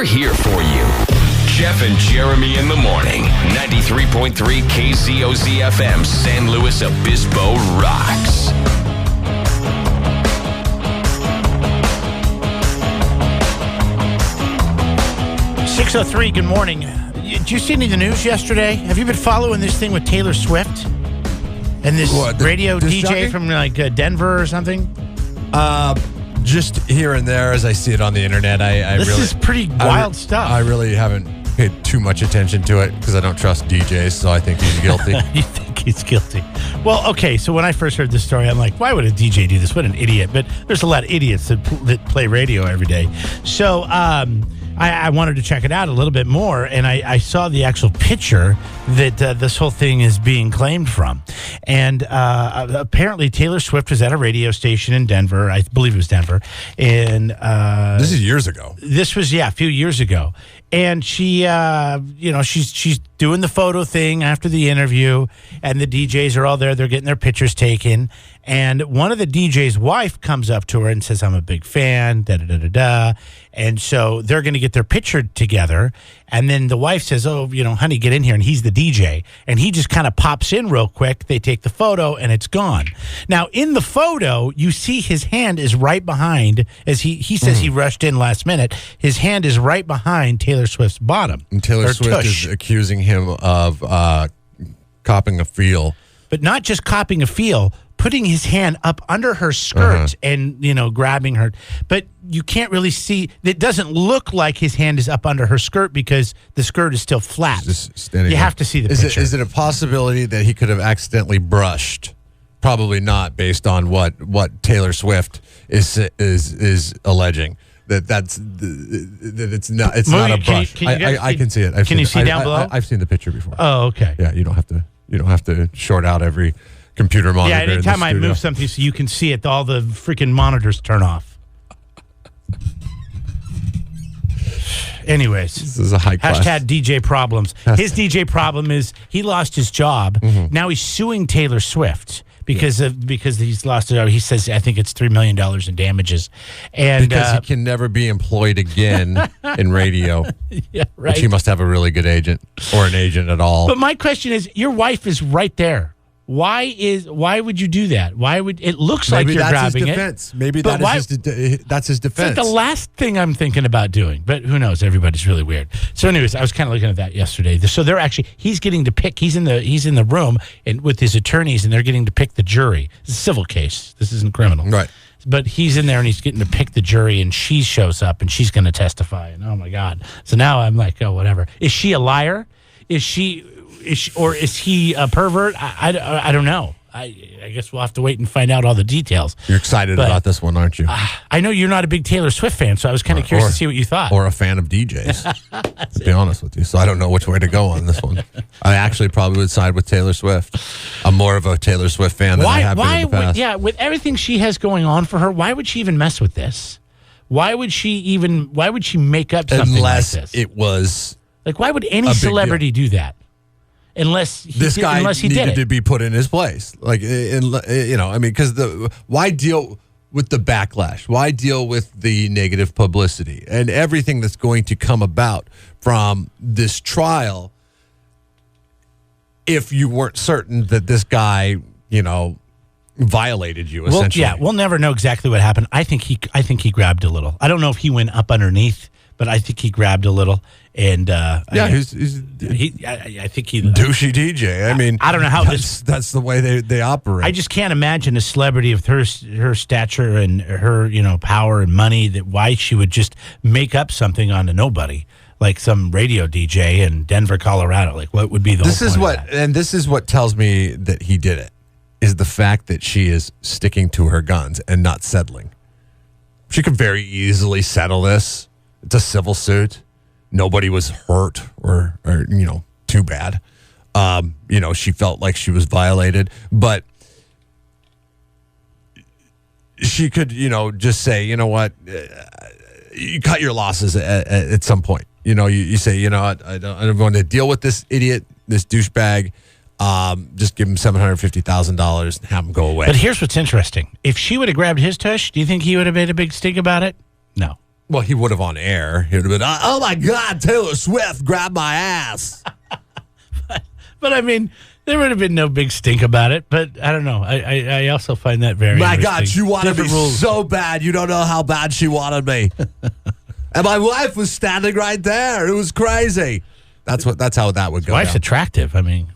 We're here for you. Jeff and Jeremy in the morning. 93.3 KZOZ FM, San Luis Obispo rocks. .03, good morning. Did you see any of the news yesterday? Have you been following this thing with Taylor Swift? And this radio DJ jockey? From like Denver or something? Just here and there as I see it on the internet. This is pretty wild stuff. I really haven't paid too much attention to it because I don't trust DJs, so I think he's guilty. You think he's guilty? Well, okay, so when I first heard this story, I'm like, why would a DJ do this? What an idiot. But there's a lot of idiots that play radio every day. So, I wanted to check it out a little bit more, and I saw the actual picture that this whole thing is being claimed from. And apparently Taylor Swift was at a radio station in Denver. I believe it was Denver. And this is years ago. This was, a few years ago. And she, she's doing the photo thing after the interview, and the DJs are all there. They're getting their pictures taken. And one of the DJ's wife comes up to her and says, I'm a big fan, da-da-da-da-da. And so they're going to get their picture together. And then the wife says, honey, get in here. And he's the DJ. And he just kind of pops in real quick. They take the photo, and it's gone. Now, in the photo, you see his hand is right behind, as he says he rushed in last minute. His hand is right behind Taylor Swift's bottom. And Taylor Swift is accusing him of copping a feel. But not just copping a feel, putting his hand up under her skirt and, grabbing her. But you can't really see. It doesn't look like his hand is up under her skirt because the skirt is still flat. You have to see the picture. Is it a possibility that he could have accidentally brushed? Probably not, based on what Taylor Swift is alleging. That it's not a brush. I can see it. Can you see down below? I've seen the picture before. Oh, okay. Yeah, you don't have to short out every computer monitor. Yeah, anytime I move something so you can see it, all the freaking monitors turn off. Anyways, this is a high class. Hashtag DJ problems. His DJ problem is he lost his job. Now he's suing Taylor Swift because he's lost his job. He says, I think it's $3 million in damages. And because he can never be employed again in radio. Yeah, right. Which he must have a really good agent or an agent at all. But my question is, your wife is right there. Why would you do that? Why would it looks like you're grabbing it? Maybe that's his defense. It's like the last thing I'm thinking about doing, but who knows? Everybody's really weird. So, anyways, I was kind of looking at that yesterday. So he's getting to pick. He's in the room and with his attorneys, and they're getting to pick the jury. It's a civil case. This isn't criminal, right? But he's in there and he's getting to pick the jury, and she shows up and she's going to testify. And oh my God! So now I'm like, oh, whatever. Is she a liar? Is she, or is he a pervert? I don't know. I guess we'll have to wait and find out all the details. You're excited about this one, aren't you? I know you're not a big Taylor Swift fan, so I was kind of curious to see what you thought. Or a fan of DJs, to be honest with you. So I don't know which way to go on this one. I actually probably would side with Taylor Swift. I'm more of a Taylor Swift fan than I have been in the past. With everything she has going on for her, why would she even mess with this? Why would she make up something like this? Unless it was... Like, why would any celebrity do that? Unless this guy needed to be put in his place. Like, because why deal with the backlash? Why deal with the negative publicity and everything that's going to come about from this trial if you weren't certain that this guy, violated you, essentially? Well, yeah, we'll never know exactly what happened. I think he grabbed a little. I don't know if he went up underneath, but I think he grabbed a little. And I think he douchey DJ. I mean, I don't know how that's the way they operate. I just can't imagine a celebrity of her stature and her power and money that why she would just make up something on a nobody like some radio DJ in Denver, Colorado. Like, what would be the? This is what tells me that he did it is the fact that she is sticking to her guns and not settling. She could very easily settle this. It's a civil suit. Nobody was hurt or too bad. She felt like she was violated, but she could, just say, you know what, you cut your losses at some point. You say, I'm going to deal with this idiot, this douchebag. Just give him $750,000 and have him go away. But here's what's interesting. If she would have grabbed his tush, do you think he would have made a big stink about it? No. Well, he would have on air. He would have been, oh my God, Taylor Swift grabbed my ass. But I mean, there would have been no big stink about it. But I don't know. I also find that very My interesting. God, she wanted me so bad. You don't know how bad she wanted me. And my wife was standing right there. It was crazy. That's how that would go. Wife's down. attractive. I mean,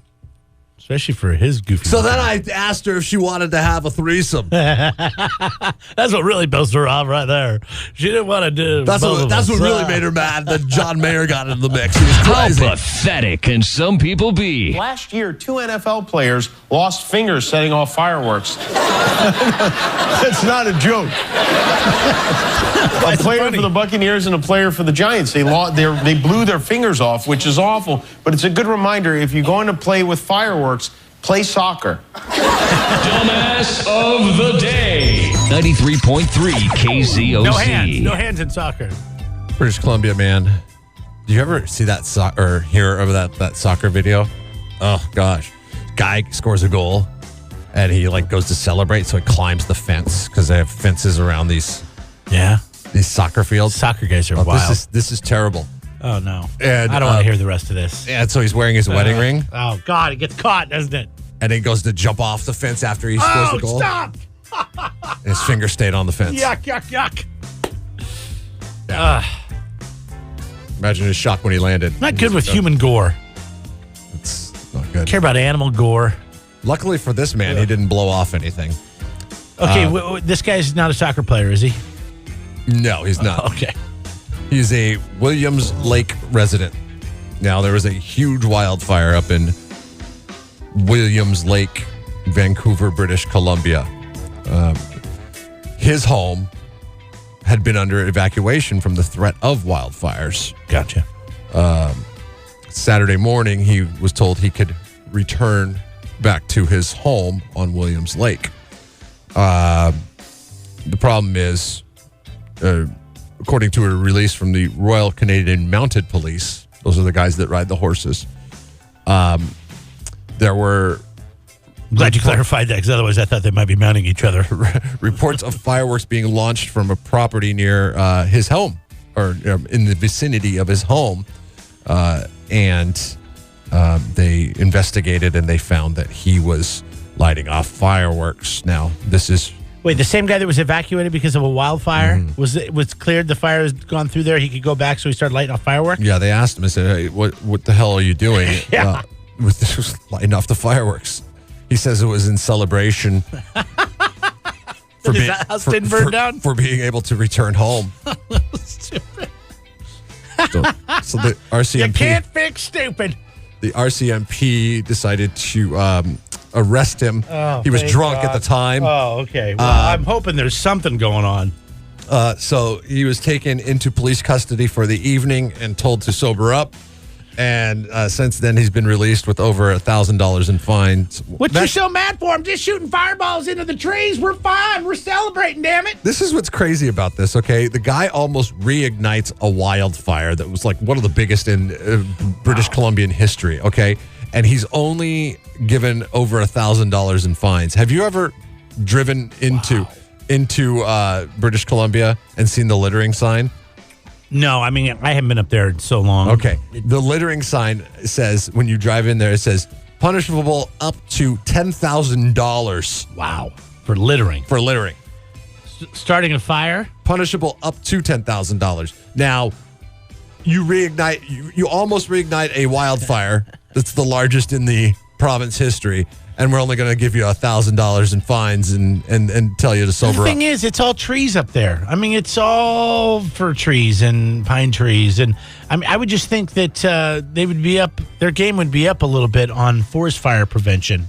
especially for his goofy. So then I asked her if she wanted to have a threesome. That's what really built her off right there. She didn't want to do. That's what really made her mad that John Mayer got into the mix. He was How crazy. pathetic can some people be? Last year, 2 NFL players lost fingers setting off fireworks. That's not a joke. A player for the Buccaneers and a player for the Giants. They blew their fingers off, which is awful. But it's a good reminder, if you're going to play with fireworks, play soccer. Dumbass of the day. 93.3 KZOZ. No hands in soccer. British Columbia man. Do you ever see that or hear of that soccer video? Oh gosh, guy scores a goal, and he goes to celebrate, so he climbs the fence because they have fences around these soccer fields. Soccer guys are wild. This is terrible. Oh no, And, I don't want to hear the rest of this. And so he's wearing his wedding ring, Oh God, it gets caught, doesn't it? and he goes to jump off the fence after he scores the goal. Stop! And his finger stayed on the fence. Yuck! Yuck! Imagine his shock when he landed. Not good with human gore. It's not good. Care about animal gore. Luckily for this man, he didn't blow off anything. Okay, this guy's not a soccer player, is he? No, he's not. Okay. He's a Williams Lake resident. Now, there was a huge wildfire up in Williams Lake, Vancouver, British Columbia. His home had been under evacuation from the threat of wildfires. Gotcha. Saturday morning, he was told he could return back to his home on Williams Lake. The problem is, according to a release from the Royal Canadian Mounted Police, those are the guys that ride the horses, there were Glad you clarified that, because otherwise I thought they might be mounting each other. reports of fireworks being launched from a property near his home, or in the vicinity of his home, and they investigated and they found that he was lighting off fireworks. Now, this is... Wait, the same guy that was evacuated because of a wildfire was cleared. The fire has gone through there. He could go back, so he started lighting off fireworks. Yeah, they asked him. I said, "Hey, what the hell are you doing?" Yeah. With this lighting off the fireworks. He says it was in celebration for Did that house didn't burn down? for being able to return home. Stupid. So the RCMP, You can't fix stupid. the RCMP decided to arrest him. Oh, He was thank drunk God. at the time. Oh, okay. Well, I'm hoping there's something going on. So he was taken into police custody for the evening and told to sober up. And since then, he's been released with over $1,000 in fines. What you so mad for? I'm just shooting fireballs into the trees. We're fine. We're celebrating, damn it. This is what's crazy about this, okay? The guy almost reignites a wildfire that was like one of the biggest in British Columbian history, okay? And he's only given over $1,000 in fines. Have you ever driven into British Columbia and seen the littering sign? No, I mean, I haven't been up there in so long. Okay. The littering sign says, when you drive in there, it says, punishable up to $10,000 Wow. For littering. for littering. Starting a fire? Punishable up to $10,000. Now, you almost reignite a wildfire that's the largest in the province history, and we're only going to give you $1,000 in fines and tell you to sober The up. thing is, it's all trees up there. I mean, it's all fir trees and pine trees. And I mean, I would just think that they would be up, their game would be up a little bit on forest fire prevention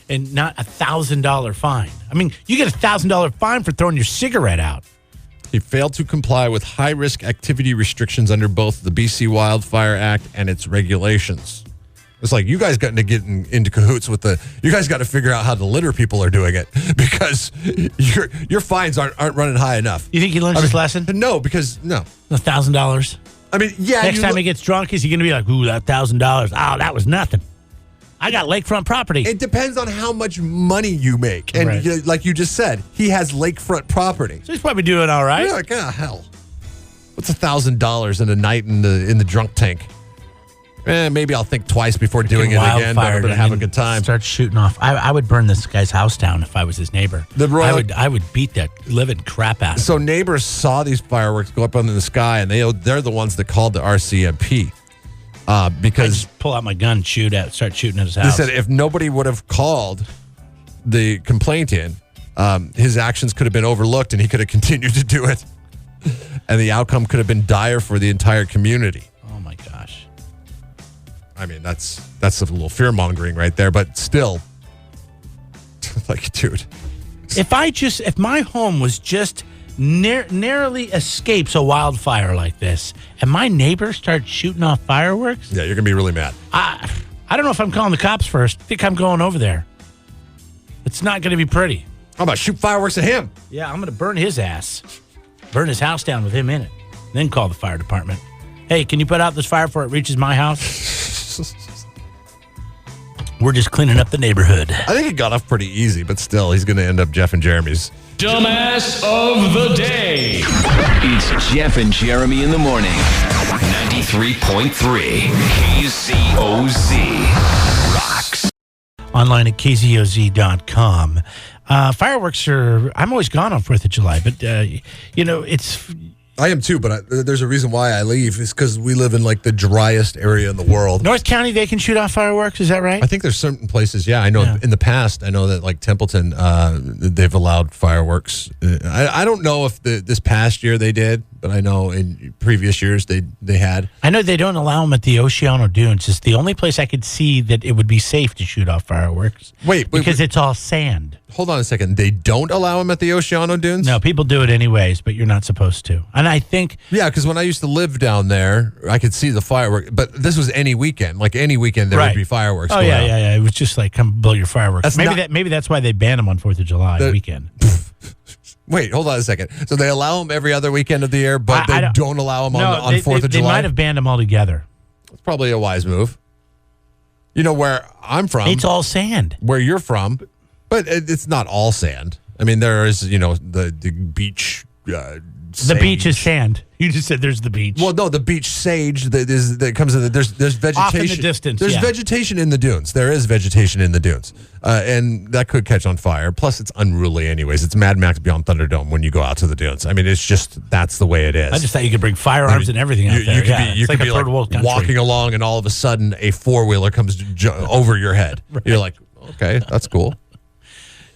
and not $1,000 fine. I mean, you get $1,000 fine for throwing your cigarette out. He failed to comply with high-risk activity restrictions under both the BC Wildfire Act and its regulations. It's like, you guys got to get into cahoots with you guys got to figure out how the litter people are doing it, because your fines aren't running high enough. You think he learns his lesson? No, because no. $1,000. I mean, yeah. Next time he gets drunk, is he going to be like, ooh, that $1,000? Oh, that was nothing. I got lakefront property. It depends on how much money you make. And Right. like you just said, he has lakefront property. So he's probably doing all right. You're like, hell. What's $1,000 in a night in the drunk tank? Maybe I'll think twice before doing it again, but I'm going to have a good time. Start shooting off. I would burn this guy's house down if I was his neighbor. I would beat that living crap out of him. So neighbors saw these fireworks go up in the sky, and they're the ones that called the RCMP because I just pull out my gun, start shooting at his they house. said if nobody would have called the complaint in, his actions could have been overlooked, and he could have continued to do it, and the outcome could have been dire for the entire community. Oh my gosh. I mean, that's a little fear-mongering right there, but still, like, dude. If my home was just narrowly escapes a wildfire like this, and my neighbor starts shooting off fireworks, Yeah, you're going to be really mad. I don't know if I'm calling the cops first. I think I'm going over there. It's not going to be pretty. How about shoot fireworks at him? Yeah, I'm going to burn his ass. Burn his house down with him in it. Then call the fire department. Hey, can you put out this fire before it reaches my house? We're just cleaning up the neighborhood. I think it got off pretty easy, but still, he's going to end up Jeff and Jeremy's. Dumbass of the day. It's Jeff and Jeremy in the morning. 93.3 KZOZ rocks. Online at kzoz.com. Fireworks I'm always gone on 4th of July, but, it's... I am too, but there's a reason why I leave. It's because we live in like the driest area in the world. North County, they can shoot off fireworks. Is that right? I think there's certain places. Yeah, I know. Yeah. In the past, I know that like Templeton, they've allowed fireworks. I don't know if this past year they did, but I know in previous years they had. I know they don't allow them at the Oceano Dunes. It's the only place I could see that it would be safe to shoot off fireworks. Because it's all sand. Hold on a second. They don't allow them at the Oceano Dunes? No, people do it anyways, but you're not supposed to. And I think... Yeah, because when I used to live down there, I could see the fireworks. But this was any weekend. Like any weekend, there would be fireworks going on. Yeah. It was just like, come blow your fireworks. That's maybe that's why they ban them on 4th of July weekend. Wait, hold on a second. So they allow them every other weekend of the year, but they don't allow them on 4th of July? They might have banned them altogether. It's probably a wise move. You know where I'm from? It's all sand. Where you're from, but it's not all sand. I mean, there is, the beach. The beach is sand. You just said there's the beach. Well, no, the beach sage that comes in. There's vegetation. Off in the distance. There's vegetation in the dunes. There is vegetation in the dunes, and that could catch on fire. Plus, it's unruly, anyways. It's Mad Max Beyond Thunderdome when you go out to the dunes. I mean, it's just that's the way it is. I just thought you could bring firearms and everything out there. You could be like walking along, and all of a sudden, a 4-wheeler comes over your head. Right. You're like, okay, that's cool.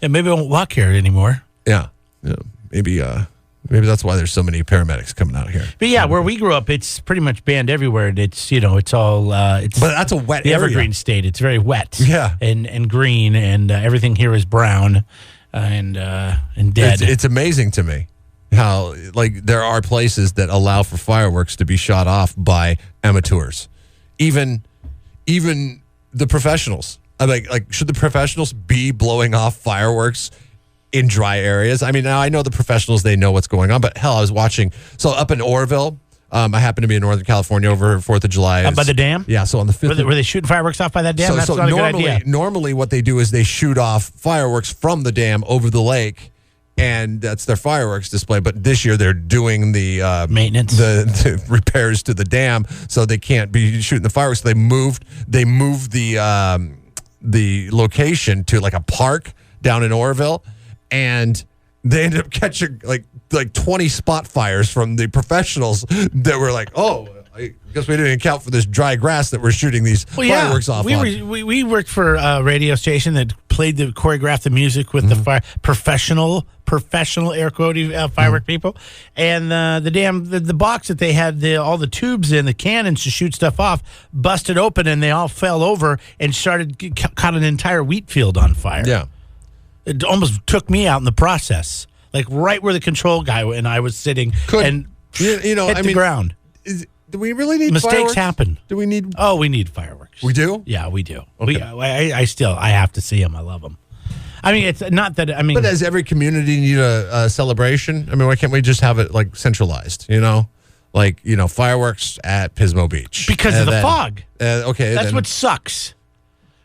Yeah, maybe I won't walk here anymore. Yeah. Maybe that's why there's so many paramedics coming out here. But yeah, where we grew up, it's pretty much banned everywhere. It's it's all. But that's a wet the area. Evergreen State. It's very wet. Yeah, and green, and everything here is brown, and dead. It's amazing to me how there are places that allow for fireworks to be shot off by amateurs, even the professionals. I'm like, should the professionals be blowing off fireworks in dry areas? I mean, now I know the professionals, they know what's going on, but hell, I was watching. So up in Oroville, I happen to be in Northern California over 4th of July. Up by the dam? Yeah, so on the 5th. Were they shooting fireworks off by that dam? That's not a good idea. Normally what they do is they shoot off fireworks from the dam over the lake, and that's their fireworks display. But this year they're doing the maintenance, the repairs to the dam, so they can't be shooting the fireworks. They moved the location to like a park down in Oroville, and they ended up catching like 20 spot fires from the professionals that were like, oh, I guess we didn't account for this dry grass that we're shooting these fireworks off on. We worked for a radio station that choreographed the music with the professional air quoting firework people, and the box that they had all the tubes in, the cannons to shoot stuff off, busted open, and they all fell over and caught an entire wheat field on fire. Yeah, it almost took me out in the process, like right where the control guy and I was sitting, hit the ground. Do we really need mistakes fireworks? Happen? Do we need? Oh, we need fireworks. We do? Yeah, we do. Okay. I have to see them. I love them. I mean, it's not that. I mean, but does every community need a celebration? I mean, why can't we just have it like centralized? Fireworks at Pismo Beach because of the fog. Okay, that's what sucks.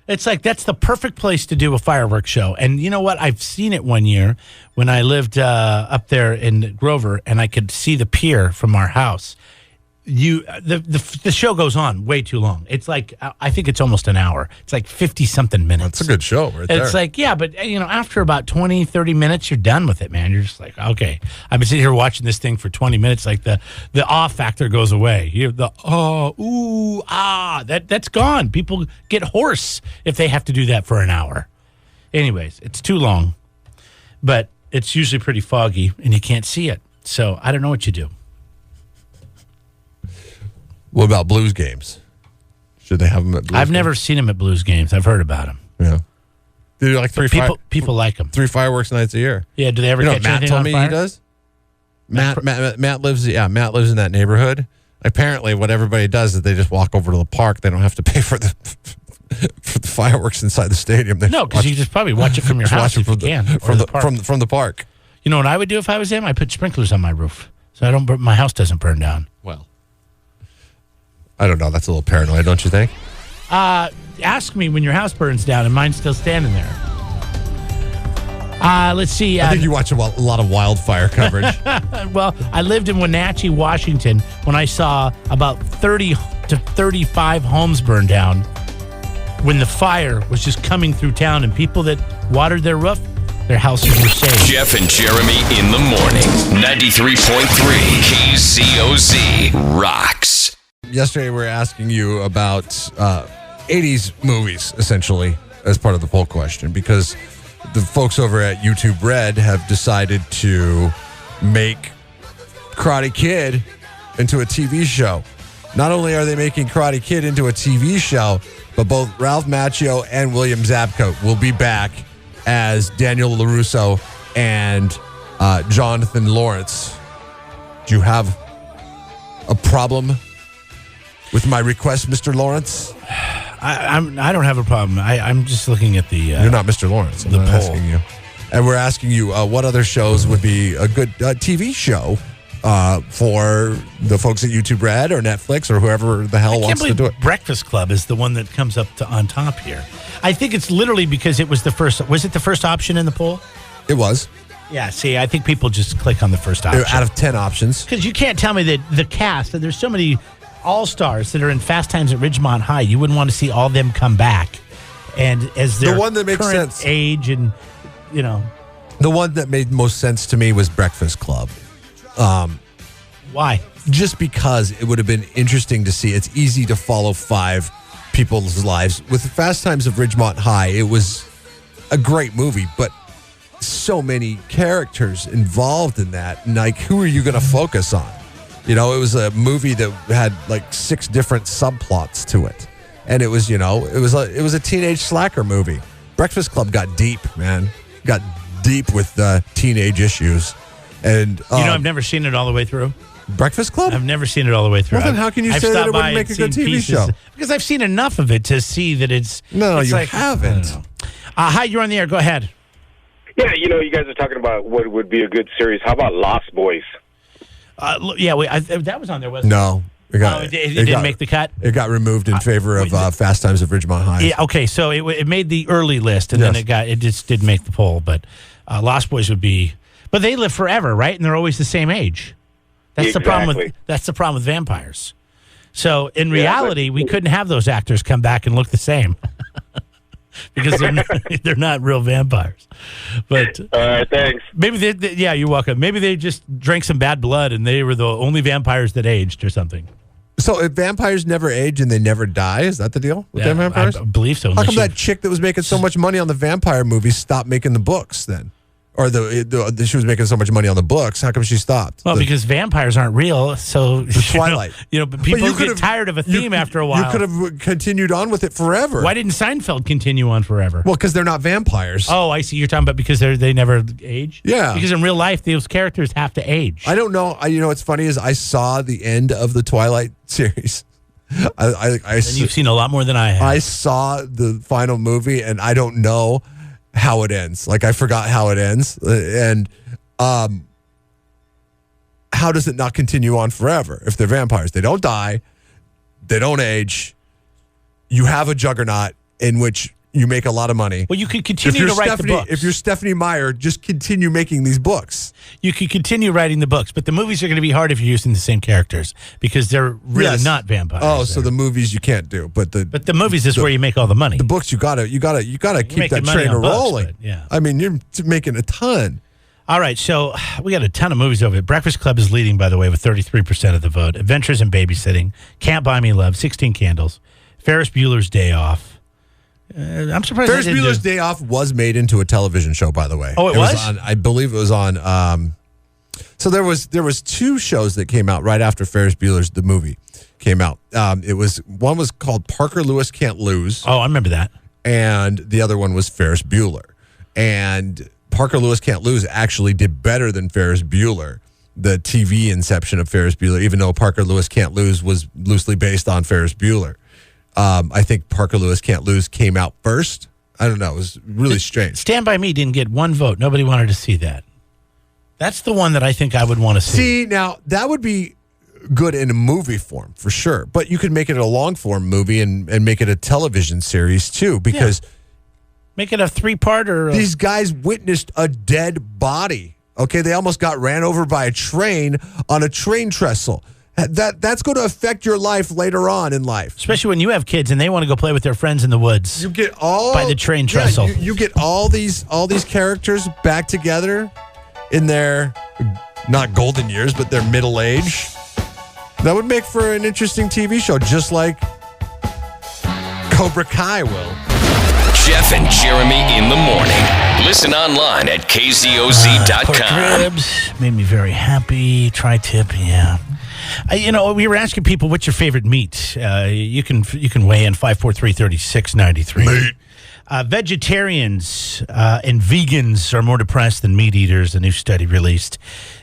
It's like that's the perfect place to do a fireworks show. And you know what? I've seen it one year when I lived up there in Grover, and I could see the pier from our house. The show goes on way too long. It's like I think it's almost an hour. It's like 50-something minutes. That's a good show right there. It's like, yeah, but after about 20, 30 minutes, you're done with it, man. You're just like, okay. I've been sitting here watching this thing for 20 minutes. Like the awe factor goes away. You have the ooh, ah, that's gone. People get hoarse if they have to do that for an hour. Anyways, it's too long, but it's usually pretty foggy and you can't see it. So I don't know what you do. What about Blues games? Should they have them at Blues I've games? never seen them at Blues games. I've heard about them. Yeah. They do like People like them. 3 fireworks nights a year. Yeah, do they ever catch Matt anything told on me fire? he does? Matt lives in that neighborhood. Apparently what everybody does is they just walk over to the park. They don't have to pay for the fireworks inside the stadium. They No, because you just probably watch it from your house if you can. From the park. You know what I would do if I was him? I put sprinklers on my roof so my house doesn't burn down. Well, I don't know. That's a little paranoid, don't you think? Ask me when your house burns down and mine's still standing there. Let's see. I think you watch a lot of wildfire coverage. Well, I lived in Wenatchee, Washington, when I saw about 30 to 35 homes burn down when the fire was just coming through town, and people that watered their roof, their houses were saved. Jeff and Jeremy in the morning. 93.3 KZOZ rocks. Yesterday, we were asking you about 80s movies, essentially, as part of the poll question, because the folks over at YouTube Red have decided to make Karate Kid into a TV show. Not only are they making Karate Kid into a TV show, but both Ralph Macchio and William Zabka will be back as Daniel LaRusso and Jonathan Lawrence. Do you have a problem with my request, Mr. Lawrence? I don't have a problem. I'm just looking at the. You're not Mr. Lawrence. I'm not asking you. And we're asking you what other shows would be a good TV show for the folks at YouTube Red or Netflix or whoever the hell wants to do it. Breakfast Club is the one that comes up on top here. I think it's literally because it was the first. Was it the first option in the poll? It was. Yeah. See, I think people just click on the first option Out of 10 options. because you can't tell me that the cast. That there's so many all-stars that are in Fast Times at Ridgemont High. You wouldn't want to see all them come back, and as their one that makes current sense. age and The one that made most sense to me was Breakfast Club. why? Just because it would have been interesting to see. It's easy to follow 5 people's lives. With Fast Times of Ridgemont High, it was a great movie, but so many characters involved in that. And like, who are you going to focus on? It was a movie that had like 6 different subplots to it. And it was, it was a teenage slacker movie. Breakfast Club got deep, man. Got deep with the teenage issues. And I've never seen it all the way through. Breakfast Club? I've never seen it all the way through. Well, then how can you I've say that stopped it wouldn't by make and a good seen TV pieces. show? Because I've seen enough of it to see that it's... No, it's you like, haven't. Hi, you're on the air. Go ahead. Yeah, you guys are talking about what would be a good series. How about Lost Boys? That was on there, wasn't No. it didn't make the cut? It got removed in favor of Fast Times of Ridgemont High. Yeah, okay, so it made the early list, and Yes. then it just didn't make the poll. But Lost Boys would be... But they live forever, right? And they're always the same age. That's the problem with vampires. So in reality, we couldn't have those actors come back and look the same because they're not real vampires. But All right, thanks. maybe you're welcome. Maybe they just drank some bad blood and they were the only vampires that aged or something. So if vampires never age and they never die, is that the deal with them vampires? I believe so. How come that chick that was making so much money on the vampire movies stopped making the books then? Or she was making so much money on the books. How come she stopped? Well, because vampires aren't real, so the Twilight. But people get tired of a theme after a while. You could have continued on with it forever. Why didn't Seinfeld continue on forever? Well, because they're not vampires. Oh, I see. You're talking about because they never age. Yeah. Because in real life, those characters have to age. I don't know. What's funny is I saw the end of the Twilight series. And you've seen a lot more than I have. I saw the final movie, and I don't know how it ends. Like, I forgot how it ends. And how does it not continue on forever? If they're vampires, they don't die, they don't age. You have a juggernaut in which you make a lot of money. Well, you could continue to write the books. If you're Stephanie Meyer, just continue making these books. You could continue writing the books, but the movies are going to be hard if you're using the same characters because they're really not vampires. Oh, so the movies you can't do, but the movies is where you make all the money. The books you gotta keep that train rolling. Yeah, I mean you're making a ton. All right, so we got a ton of movies over it. Breakfast Club is leading, by the way, with 33% of the vote. Adventures in Babysitting, Can't Buy Me Love, 16 Candles, Ferris Bueller's Day Off. I'm surprised. Ferris Bueller's Day Off was made into a television show, by the way. Oh, it was? I believe it was on. So there was two shows that came out right after Ferris Bueller's the movie came out. One was called Parker Lewis Can't Lose. Oh, I remember that. And the other one was Ferris Bueller. And Parker Lewis Can't Lose actually did better than Ferris Bueller, the TV inception of Ferris Bueller, even though Parker Lewis Can't Lose was loosely based on Ferris Bueller. I think Parker Lewis Can't Lose came out first. I don't know. It was really strange. Stand By Me didn't get one vote. Nobody wanted to see that. That's the one that I think I would want to see. See, now, that would be good in a movie form, for sure. But you could make it a long-form movie and make it a television series, too, because... Yeah. Make it a 3-part these guys witnessed a dead body. Okay, they almost got ran over by a train on a train trestle. That's going to affect your life later on in life. Especially when you have kids and they want to go play with their friends in the woods. You get all by the train trestle. You get all these characters back together in their not golden years, but their middle age. That would make for an interesting TV show, just like Cobra Kai will. Jeff and Jeremy in the morning. Listen online at kzoz.com. Pork ribs made me very happy. Tri-tip, yeah. We were asking people, what's your favorite meat? You can weigh in 543-3693. Meat. Vegetarians and vegans are more depressed than meat eaters. A new study released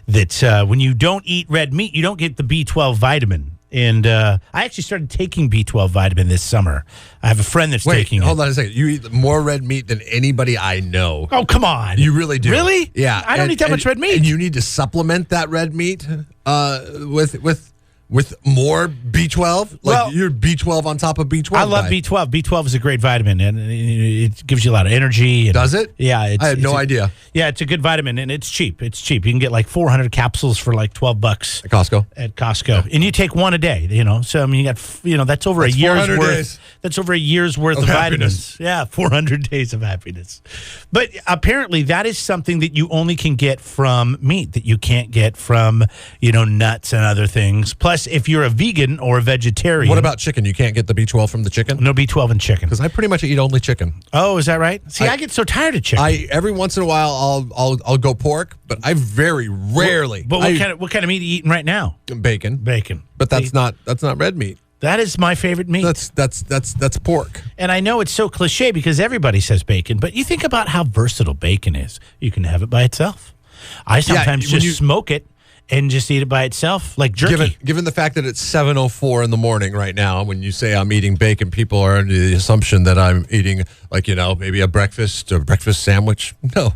that when you don't eat red meat, you don't get the B12 vitamin. And I actually started taking B12 vitamin this summer. I have a friend that's taking it. Hold on a second. You eat more red meat than anybody I know. Oh, come on. You really do. Really? Yeah. I don't eat that much red meat. And you need to supplement that red meat with more B12? Like you're B12 on top of B12? I love B12. B12 is a great vitamin, and it gives you a lot of energy. And, does it? Yeah. I had no idea. Yeah, it's a good vitamin, and it's cheap. It's cheap. You can get like 400 capsules for like $12 at Costco. And you take one a day. So I mean, you got that's over a year's worth. Days. That's over a year's worth of vitamins. Yeah, 400 days of happiness. But apparently, that is something that you only can get from meat, that you can't get from nuts and other things. Plus, if you're a vegan or a vegetarian. What about chicken? You can't get the B12 from the chicken? No B12 in chicken. Because I pretty much eat only chicken. Oh, is that right? See, I get so tired of chicken. Every once in a while I'll go pork, but I very rarely. But what kind of meat are you eating right now? Bacon. But that's not red meat. That is my favorite meat. That's pork. And I know it's so cliche because everybody says bacon, but you think about how versatile bacon is. You can have it by itself. I sometimes just smoke it and just eat it by itself, like jerky. Given the fact that it's 7:04 in the morning right now, when you say I'm eating bacon, people are under the assumption that I'm eating, maybe a breakfast sandwich. No.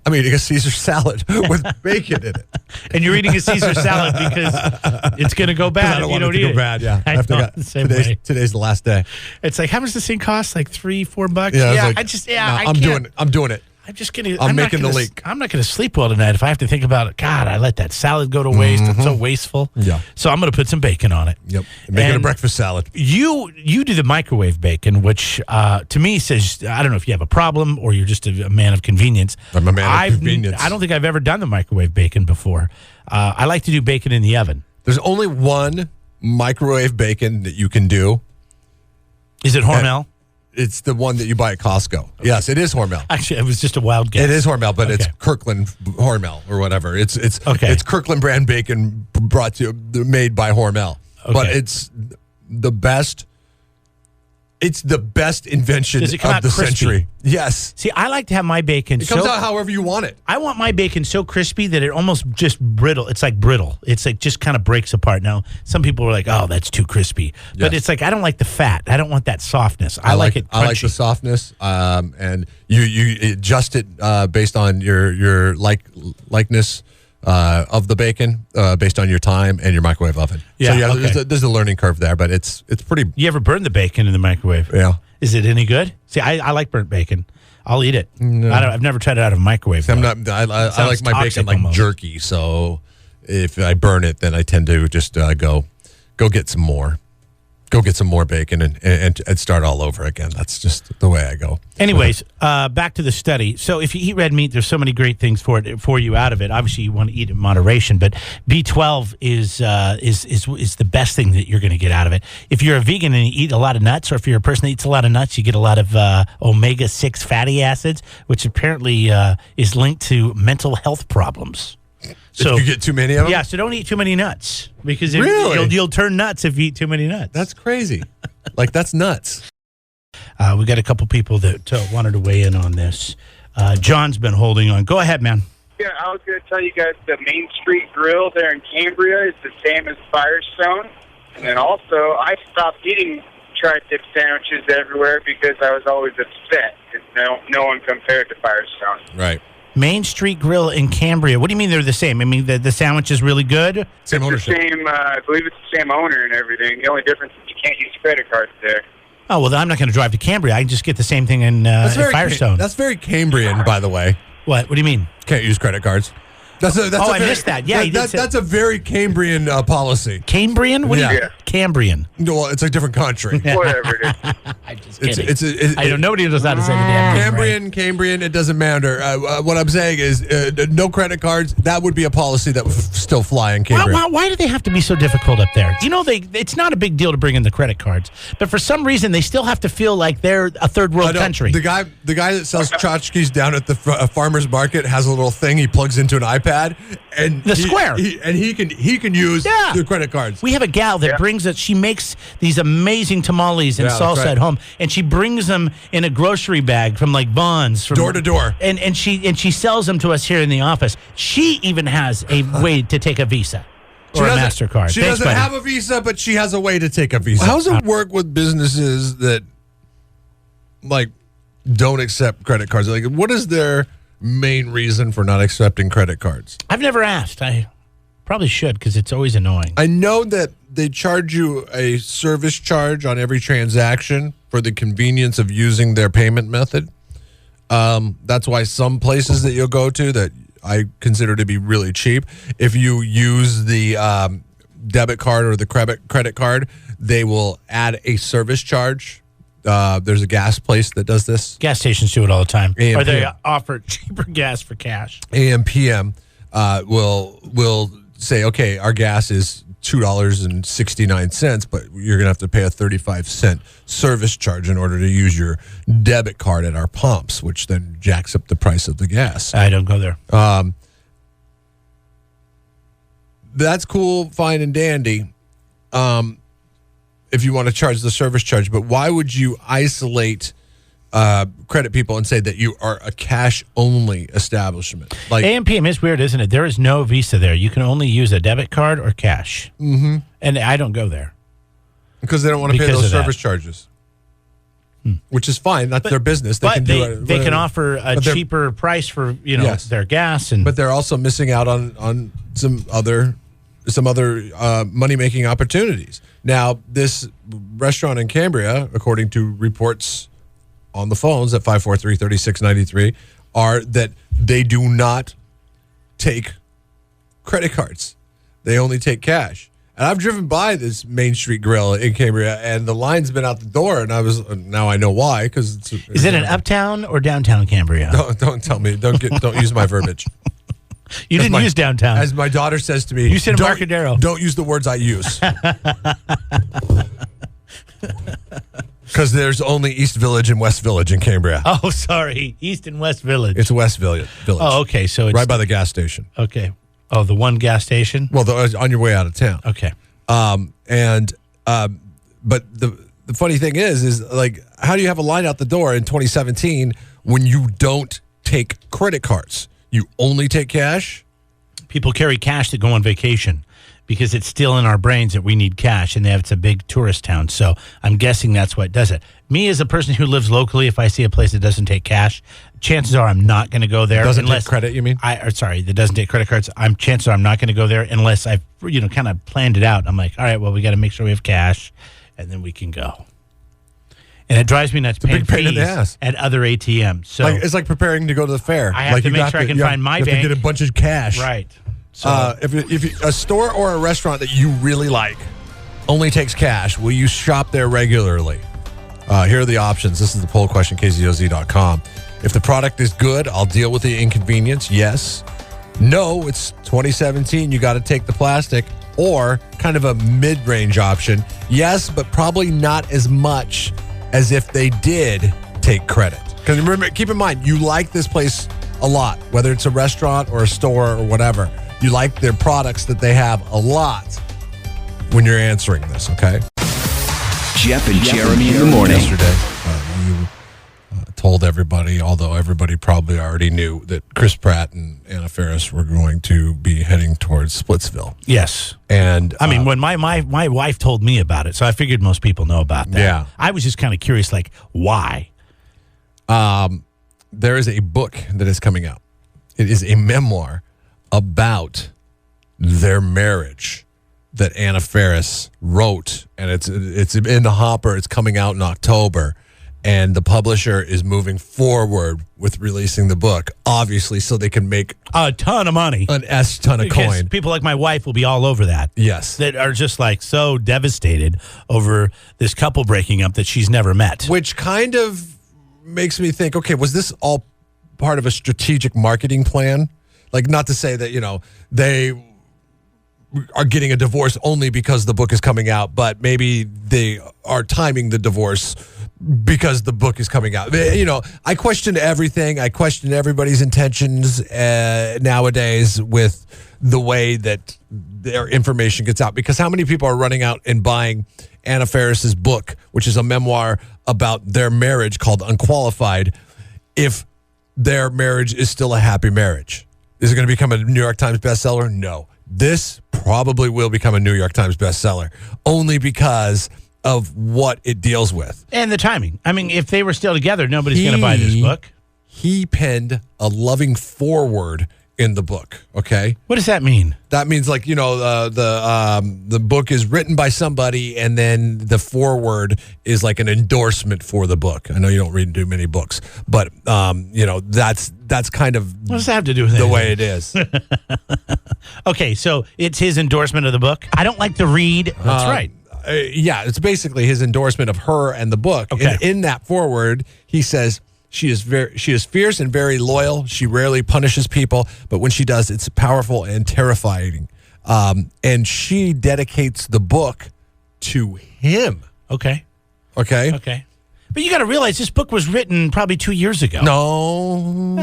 I'm eating a Caesar salad with bacon in it. And you're eating a Caesar salad because it's going to go bad if you don't eat it. Bad, yeah. Today's the last day. It's like, how much does this thing cost? Like $3-4? Yeah, I'm doing it. I'm making the leak. I'm not gonna sleep well tonight if I have to think about it. God, I let that salad go to waste. It's so wasteful. Yeah. So I'm gonna put some bacon on it. Yep. Making a breakfast salad. You do the microwave bacon, which to me says, I don't know if you have a problem or you're just a man of convenience. I'm a man of convenience. I don't think I've ever done the microwave bacon before. I like to do bacon in the oven. There's only one microwave bacon that you can do. Is it Hormel? It's the one that you buy at Costco. Okay. Yes, it is Hormel. Actually, it was just a wild guess. It is Hormel, but it's Kirkland Hormel or whatever. It's Kirkland brand bacon made by Hormel. Okay. But it's the best. It's the best invention of the century. Yes. See, I like to have my bacon. It comes out however you want it. I want my bacon so crispy that it almost just brittle. It's like brittle. It's like just kind of breaks apart. Now, some people are like, "Oh, that's too crispy," but it's like I don't like the fat. I don't want that softness. I like it crunchy. I like the softness, and you adjust it based on your likeness. Of the bacon based on your time and your microwave oven. Yeah, so there's a learning curve there, but it's pretty. You ever burn the bacon in the microwave? Yeah. Is it any good? See, I like burnt bacon. I'll eat it. No. I've never tried it out of a microwave. I'm not. I like my bacon like almost. jerky. So if I burn it, then I tend to just go get some more. Go get some more bacon and start all over again. That's just the way I go. Anyways, back to the study. So if you eat red meat, there's so many great things for you out of it. Obviously, you want to eat in moderation, but B12 is the best thing that you're going to get out of it. If you're a vegan and you eat a lot of nuts, or if you're a person that eats a lot of nuts, you get a lot of omega-6 fatty acids, which apparently is linked to mental health problems. So if you get too many of them? Yeah, so don't eat too many nuts because Really? you'll turn nuts if you eat too many nuts. That's crazy. Like, that's nuts. We got a couple people that wanted to weigh in on this. John's been holding on. Go ahead, man. Yeah, I was going to tell you guys the Main Street Grill there in Cambria is the same as Firestone. And then also, I stopped eating tri-tip sandwiches everywhere because I was always upset because no one compared to Firestone. Right. Main Street Grill in Cambria. What do you mean they're the same? I mean, the sandwich is really good? Same ownership. The same, I believe it's the same owner and everything. The only difference is you can't use credit cards there. Oh, well, then I'm not going to drive to Cambria. I can just get the same thing in Firestone. That's very Cambrian, by the way. What? What do you mean? Can't use credit cards. I missed that. Yeah, that's a very Cambrian policy. Cambrian? What do you Yeah. Cambrian. No, well, it's a different country. Whatever it is. I'm just kidding. It's I don't. Nobody knows how to say the damn name, Cambrian, it doesn't matter. What I'm saying is no credit cards. That would be a policy that would still fly in Cambria. Why do they have to be so difficult up there? You know, it's not a big deal to bring in the credit cards, but for some reason they still have to feel like they're a third world country. The guy that sells tchotchkes down at the farmer's market has a little thing he plugs into an iPad, and Square. He can use the credit cards. We have a gal that brings it. She makes these amazing tamales and salsa at home, and she brings them in a grocery bag from like Vaughn's, from door to door, and she sells them to us here in the office. She even has a way to take a Visa or a MasterCard. She doesn't have a Visa, but she has a way to take a Visa. How does it work with businesses that like don't accept credit cards? Like, what is their main reason for not accepting credit cards? I've never asked. I probably should because it's always annoying. I know that they charge you a service charge on every transaction for the convenience of using their payment method. That's why some places that you'll go to that I consider to be really cheap, if you use the debit card or the credit card, they will add a service charge. There's a gas place that does this. Gas stations do it all the time. AM, or they PM. offer cheaper gas for cash. AM/PM will say, okay, our gas is $2.69, but you're going to have to pay a 35-cent service charge in order to use your debit card at our pumps, which then jacks up the price of the gas. I don't go there. That's cool, fine, and dandy if you want to charge the service charge, but why would you isolate credit people and say that you are a cash-only establishment? Like AM/PM is weird, isn't it? There is no Visa there. You can only use a debit card or cash. Mm-hmm. And I don't go there. Because they don't want to pay Because those of that. service charges. Which is fine. That's their business. They But can do it. they can offer a cheaper price for their gas, and But they're also missing out on some other money-making opportunities. Now, this restaurant in Cambria, according to reports on the phones at 543-3693, are that they do not take credit cards. They only take cash. And I've driven by this Main Street Grill in Cambria, and the line's been out the door, and now I know why. Because is it in uptown or downtown Cambria? Don't tell me. Don't use my verbiage. You didn't use downtown. As my daughter says to me, You said Embarcadero. Don't use the words I use. Because there's only East Village and West Village in Cambria. Oh, sorry. East and West Village. It's West Village. Oh, okay. So it's right by the gas station. Okay. Oh, the one gas station? Well, on your way out of town. Okay. But the funny thing is like, how do you have a line out the door in 2017 when you don't take credit cards? You only take cash? People carry cash that go on vacation because it's still in our brains that we need cash, and it's a big tourist town. So I'm guessing that's what does it. Me, as a person who lives locally, if I see a place that doesn't take cash, chances are I'm not going to go there. Doesn't take credit, you mean? That doesn't take credit cards. Chances are I'm not going to go there unless I've kind of planned it out. I'm like, all right, well, we got to make sure we have cash, and then we can go. And it drives me nuts paying big pain in the fees ass. at other ATMs. So It's like preparing to go to the fair. I have to make sure I can find my you have bank. to get a bunch of cash. Right. So If a store or a restaurant that you really like only takes cash, will you shop there regularly? Here are the options. This is the poll question, KZOZ.com. If the product is good, I'll deal with the inconvenience. Yes. No, it's 2017. You got to take the plastic. Or kind of a mid-range option. Yes, but probably not as much as if they did take credit. Because remember, keep in mind, you like this place a lot, whether it's a restaurant or a store or whatever. You like their products that they have a lot when you're answering this, okay? Jeff and Jeremy in the morning. Yesterday, you told everybody, although everybody probably already knew, that Chris Pratt and Anna Faris were going to be heading towards Splitsville. yes. And I mean, when my wife told me about it, so I figured most people know about that. Yeah. I was just kind of curious, like, why? there is a book that is coming out. It is a memoir about their marriage that Anna Faris wrote, and it's in the hopper. It's coming out in October, and the publisher is moving forward with releasing the book, obviously, so they can make A ton of money. an ton of Because coin. people like my wife will be all over that. Yes. That are just like so devastated over this couple breaking up that she's never met. Which kind of makes me think, okay, was this all part of a strategic marketing plan? Like, not to say that, they are getting a divorce only because the book is coming out, but maybe they are timing the divorce because the book is coming out. I question everything. I question everybody's intentions nowadays with the way that their information gets out. Because how many people are running out and buying Anna Faris's book, which is a memoir about their marriage called Unqualified, if their marriage is still a happy marriage? Is it going to become a New York Times bestseller? No. This probably will become a New York Times bestseller only because of what it deals with. And the timing. I mean, if they were still together, nobody's going to buy this book. He penned a loving foreword in the book, okay? What does that mean? That means, like, the book is written by somebody, and then the foreword is like an endorsement for the book. I know you don't read too many books, but that's kind of What does that have to do with the anything? way it is. Okay, so it's his endorsement of the book. I don't like to read. That's right. Yeah, it's basically his endorsement of her and the book. Okay. In that foreword, he says she is fierce and very loyal. She rarely punishes people, but when she does, it's powerful and terrifying. And she dedicates the book to him. Okay. Okay. Okay. But you got to realize this book was written probably 2 years ago. No,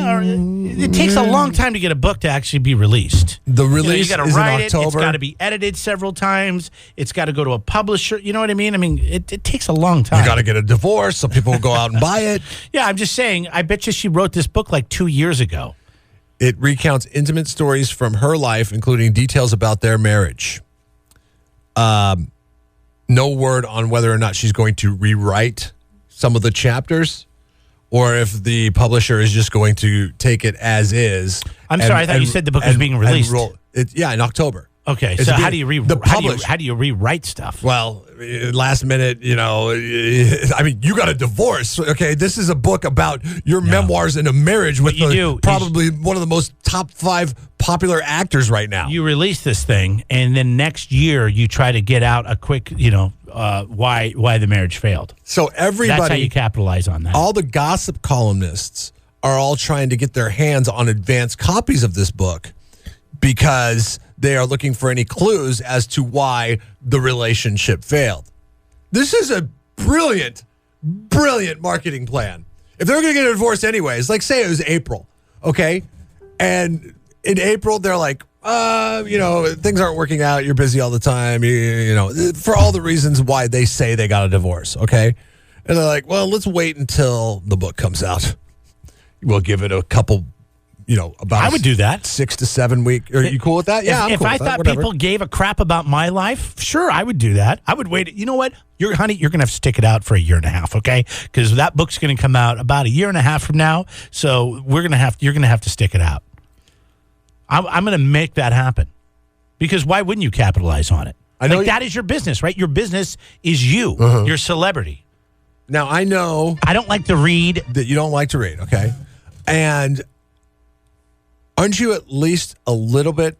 It takes a long time to get a book to actually be released. the You release got to is in write it. October. It's got to be edited several times. It's got to go to a publisher. You know what I mean? I mean, it takes a long time. You got to get a divorce, so people will go out and buy it. Yeah, I'm just saying, I bet you she wrote this book like 2 years ago. It recounts intimate stories from her life, including details about their marriage. No word on whether or not she's going to rewrite some of the chapters, or if the publisher is just going to take it as is. I'm sorry, I thought you said the book was being released. In October. Okay, It's so being- how do you how do you rewrite stuff? Well, last minute, I mean, you got a divorce. Okay, this is a book about your memoirs in a marriage with probably one of the most top 5 popular actors right now. You release this thing, and then next year you try to get out a quick, why the marriage failed. So everybody, That's how you capitalize on that. all the gossip columnists are all trying to get their hands on advanced copies of this book because they are looking for any clues as to why the relationship failed. This is a brilliant, brilliant marketing plan. If they're going to get a divorce anyways, like say it was April, okay? And in April, they're like, things aren't working out. You're busy all the time, for all the reasons why they say they got a divorce, okay? And they're like, well, let's wait until the book comes out. We'll give it a couple, about I would do that. 6 to 7 week. Are you cool with that? Yeah, I'm if cool I with that. thought Whatever. people gave a crap about my life, sure, I would do that. I would wait. You know what? You're going to have to stick it out for a year and a half, okay? Because that book's going to come out about a year and a half from now. So you're going to have to stick it out. I'm going to make that happen. Because why wouldn't you capitalize on it? I know that is your business, right? Your business is you, your celebrity. Now, I know I don't like to read. that you don't like to read, okay? And aren't you at least a little bit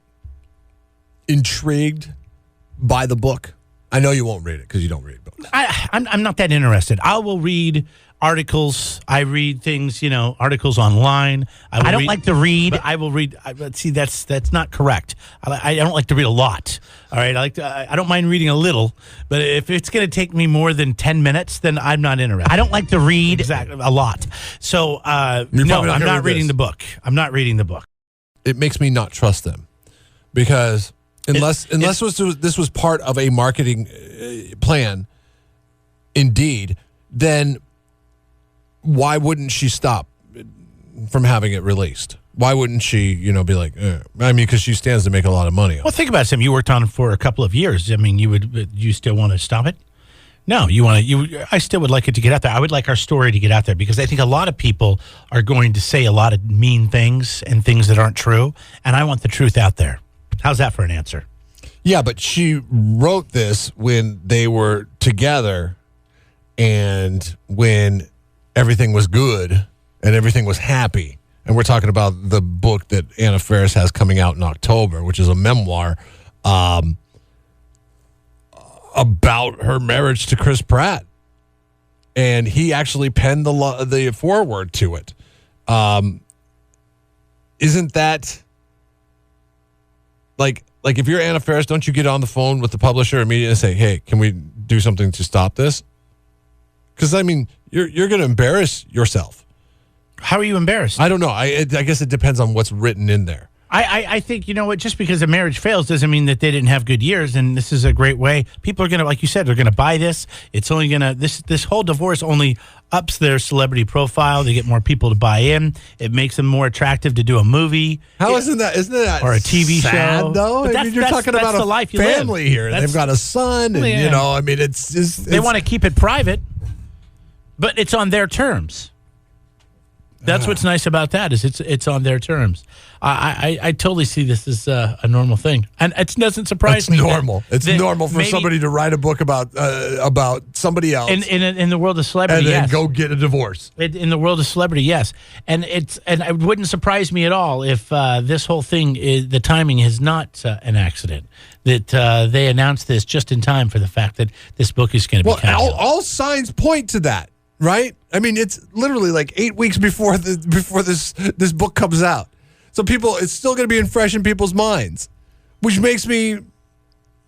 intrigued by the book? I know you won't read it because you don't read books. I'm not that interested. I will read articles. I read things, articles online. I don't like to read. But I will read. But see, that's not correct. I don't like to read a lot. All right, I don't mind reading a little, but if it's going to take me more than 10 minutes, then I'm not interested. I don't like to read a lot. So no, I'm not reading the book. I'm not reading the book. It makes me not trust them because unless this was part of a marketing plan, indeed, then why wouldn't she stop from having it released? Why wouldn't she, be like, I mean, because she stands to make a lot of money. Well, think about it, Sam. You worked on it for a couple of years. I mean, you still want to stop it? No, I still would like it to get out there. I would like our story to get out there because I think a lot of people are going to say a lot of mean things and things that aren't true. And I want the truth out there. How's that for an answer? Yeah, but she wrote this when they were together and when everything was good and everything was happy. And we're talking about the book that Anna Faris has coming out in October, which is a memoir about her marriage to Chris Pratt. And he actually penned the foreword to it. Isn't that like if you're Anna Faris, don't you get on the phone with the publisher immediately and say, hey, can we do something to stop this? Because, I mean, you're going to embarrass yourself. How are you embarrassed? I don't know. I guess it depends on what's written in there. I think, just because a marriage fails doesn't mean that they didn't have good years, and this is a great way. People are going to, like you said, they're going to buy this. It's only going to, this whole divorce only ups their celebrity profile. They get more people to buy in. It makes them more attractive to do a movie. Isn't that or a TV sad, show? though? But You're talking about the life a you family live. here. They've got a son, and, I mean, it's just... They want to keep it private, but it's on their terms. That's what's nice about that is it's on their terms. I totally see this as a normal thing, and it doesn't surprise me. It's normal for somebody to write a book about somebody else in the world of celebrity, and then yes. go get a divorce. In the world of celebrity, yes, and it wouldn't surprise me at all if this whole thing the timing is not an accident. That they announced this just in time for the fact that this book is going to be canceled. All signs point to that. Right? I mean, it's literally like 8 weeks before this book comes out. So it's still going to be fresh in people's minds, which makes me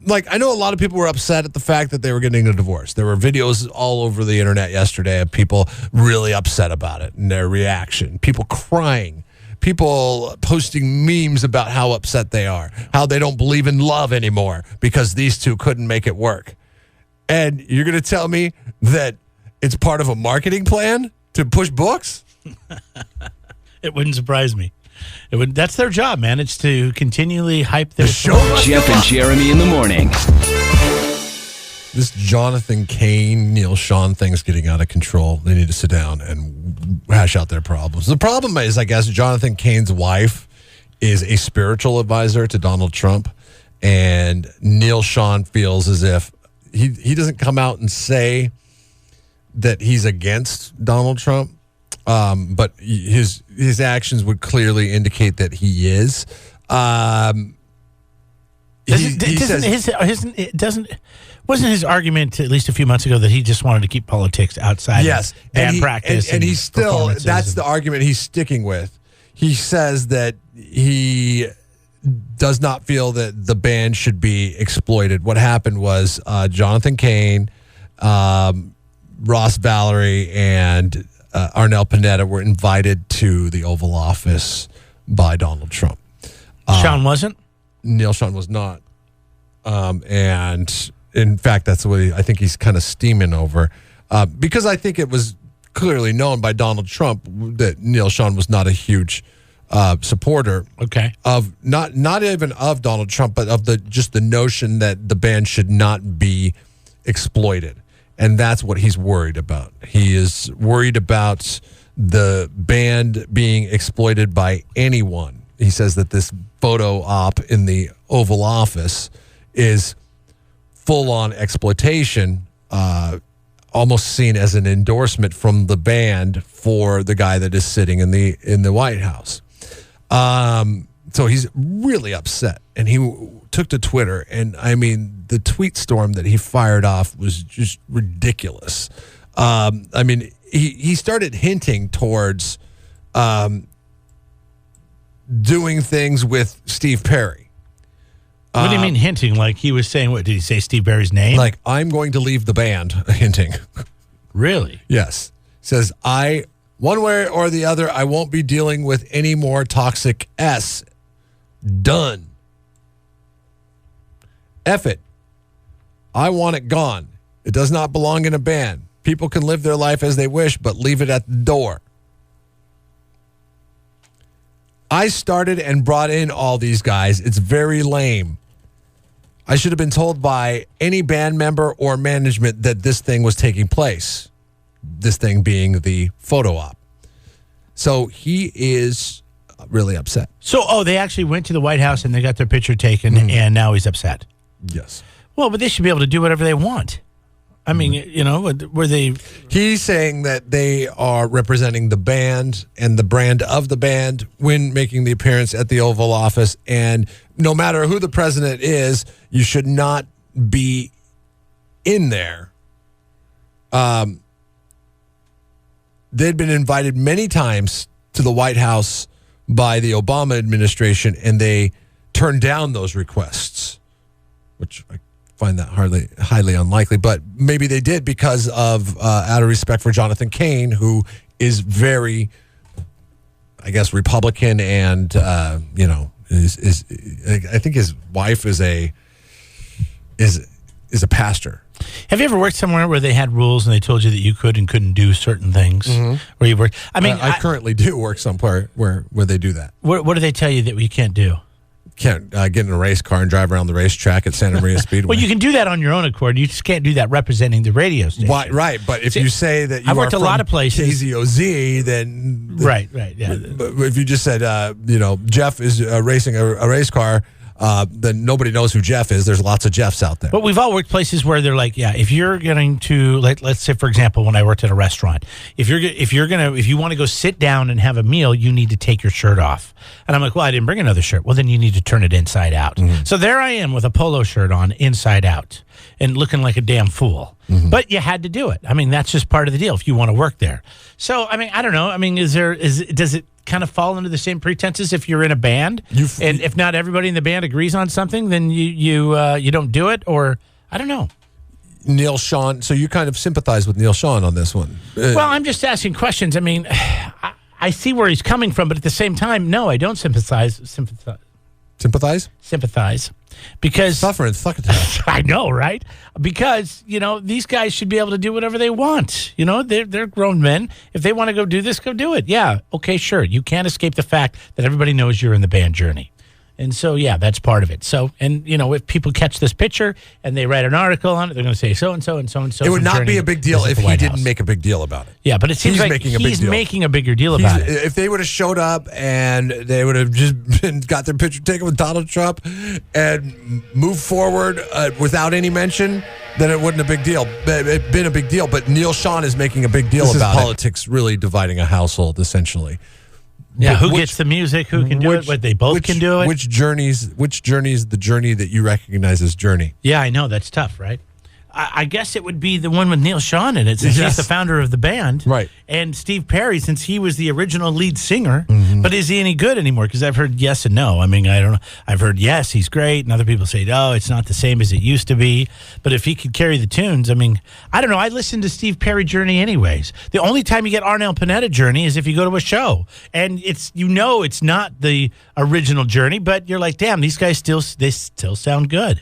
I know a lot of people were upset at the fact that they were getting a divorce. There were videos all over the internet yesterday of people really upset about it and their reaction. People crying. People posting memes about how upset they are, how they don't believe in love anymore because these two couldn't make it work. And you're going to tell me that it's part of a marketing plan to push books? It wouldn't surprise me. That's their job, man. It's to continually hype their show. Jeff and Jeremy in the morning. This Jonathan Cain, Neil Sean thing's getting out of control. They need to sit down and hash out their problems. The problem is, I guess, Jonathan Cain's wife is a spiritual advisor to Donald Trump, and Neil Sean feels as if he doesn't come out and say that he's against Donald Trump, but his actions would clearly indicate that he is. Wasn't his argument at least a few months ago that he just wanted to keep politics outside? Yes, and practice, and he's still. That's the argument he's sticking with. He says that he does not feel that the band should be exploited. What happened was Jonathan Cain, Ross Valerie, and Arnel Pineda were invited to the Oval Office by Donald Trump. Sean wasn't? Neil Sean was not. And in fact, that's what I think he's kind of steaming over. Because I think it was clearly known by Donald Trump that Neil Sean was not a huge supporter of not even of Donald Trump, but of the notion that the band should not be exploited. And that's what he's worried about. He is worried about the band being exploited by anyone. He says that this photo op in the Oval Office is full-on exploitation on almost seen as an endorsement from the band for the guy that is sitting in the White House. So he's really upset, and he took to Twitter, and I mean, the tweet storm that he fired off was just ridiculous. I mean, he started hinting towards doing things with Steve Perry. What do you mean hinting? Like he was saying, what did he say? Steve Perry's name? Like, I'm going to leave the band, hinting. Really? Yes. Says, one way or the other, I won't be dealing with any more toxic S. Done. F it. I want it gone. It does not belong in a band. People can live their life as they wish, but leave it at the door. I started and brought in all these guys. It's very lame. I should have been told by any band member or management that this thing was taking place. This thing being the photo op. So he is really upset. So, they actually went to the White House and they got their picture taken, and now he's upset. Yes. Well, but they should be able to do whatever they want. I mean, were they... He's saying that they are representing the band and the brand of the band when making the appearance at the Oval Office. And no matter who the president is, you should not be in there. They'd been invited many times to the White House by the Obama administration, and they turned down those requests, which I find that highly unlikely, but maybe they did because of out of respect for Jonathan Cain, who is very, I guess, Republican, and is I think his wife is a pastor. Have you ever worked somewhere where they had rules and they told you that you could and couldn't do certain things? Where you work? I mean, I currently do work somewhere where they do that. What do they tell you that we can't do? Can't get in a race car and drive around the racetrack at Santa Maria Speedway. Well, you can do that on your own accord. You just can't do that representing the radio station. Right, but if you say that you I've worked are a from lot of places. KZOZ, then... Right, yeah. But if you just said, Jeff is racing a race car, then nobody knows who Jeff is. There's lots of Jeffs out there. But we've all worked places where they're like, yeah, if you're going to, let's say, for example, when I worked at a restaurant, if you want to go sit down and have a meal, you need to take your shirt off. And I'm like, well, I didn't bring another shirt. Well, then you need to turn it inside out. So there I am with a polo shirt on inside out and looking like a damn fool. But you had to do it. I mean, that's just part of the deal if you want to work there. So, I mean, I don't know. I mean, does it kind of fall into the same pretenses if you're in a band? And if not everybody in the band agrees on something, then you don't do it? Or, I don't know. Neil Sean, so you kind of sympathize with Neil Sean on this one. Well, I'm just asking questions. I mean, I see where he's coming from, but at the same time, no, I don't sympathize. Sympathize. Because suffering, I know, right? Because these guys should be able to do whatever they want. They're grown men. If they want to go do this, go do it. Yeah, okay, sure. You can't escape the fact that everybody knows you're in the band journey. And so, yeah, that's part of it. So, and if people catch this picture and they write an article on it, they're going to say so-and-so and so-and-so. It would not be a big deal if he didn't make a big deal about it. Yeah, but it seems like he's making a bigger deal about it. If they would have showed up and they would have just got their picture taken with Donald Trump and moved forward without any mention, then it wouldn't have been a big deal. But Neil Sean is making a big deal about it. This is politics really dividing a household, essentially. Yeah, who gets the music? Who can do it? What they both can do it? Which journey is the journey that you recognize as journey? Yeah, I know that's tough, right? I guess it would be the one with Neil Sean in it, since he's the founder of the band, right? And Steve Perry, since he was the original lead singer. But is he any good anymore? Because I've heard yes and no. I mean, I don't know. I've heard yes, he's great, and other people say no, it's not the same as it used to be. But if he could carry the tunes, I mean, I don't know. I listen to Steve Perry Journey anyways. The only time you get Arnel Pineda Journey is if you go to a show, and it's not the original Journey, but you're like, damn, these guys still sound good.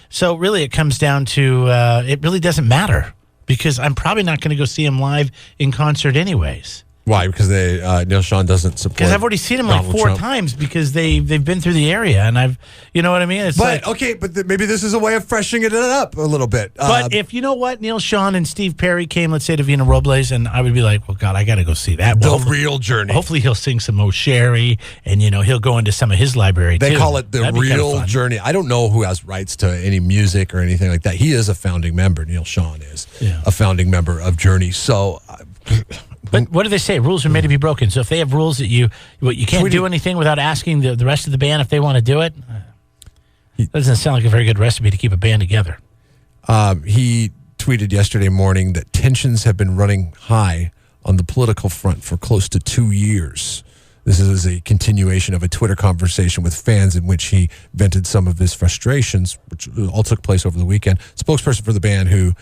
So really it comes down to it really doesn't matter because I'm probably not going to go see him live in concert anyways. Why? Because Neil Sean doesn't support. Because I've already seen him like Donald 4 Trump. times because they've been through the area and you know what I mean? It's But okay, but maybe this is a way of freshening it up a little bit. But if you know what, Neil Sean and Steve Perry came, let's say, to Vina Robles, and I would be like, well, God, I got to go see that. Well, the real journey. Hopefully he'll sing some O'Sherry and, he'll go into some of his library, They too. call it the That'd be kinda real fun. journey. I don't know who has rights to any music or anything like that. He is a founding member. Neil Sean is a founding member of Journey. So, But what do they say? Rules are made to be broken. So if they have rules that you can't do anything without asking the rest of the band if they want to do it, doesn't sound like a very good recipe to keep a band together. he tweeted yesterday morning that tensions have been running high on the political front for close to 2 years. This is a continuation of a Twitter conversation with fans in which he vented some of his frustrations, which all took place over the weekend. Spokesperson for the band who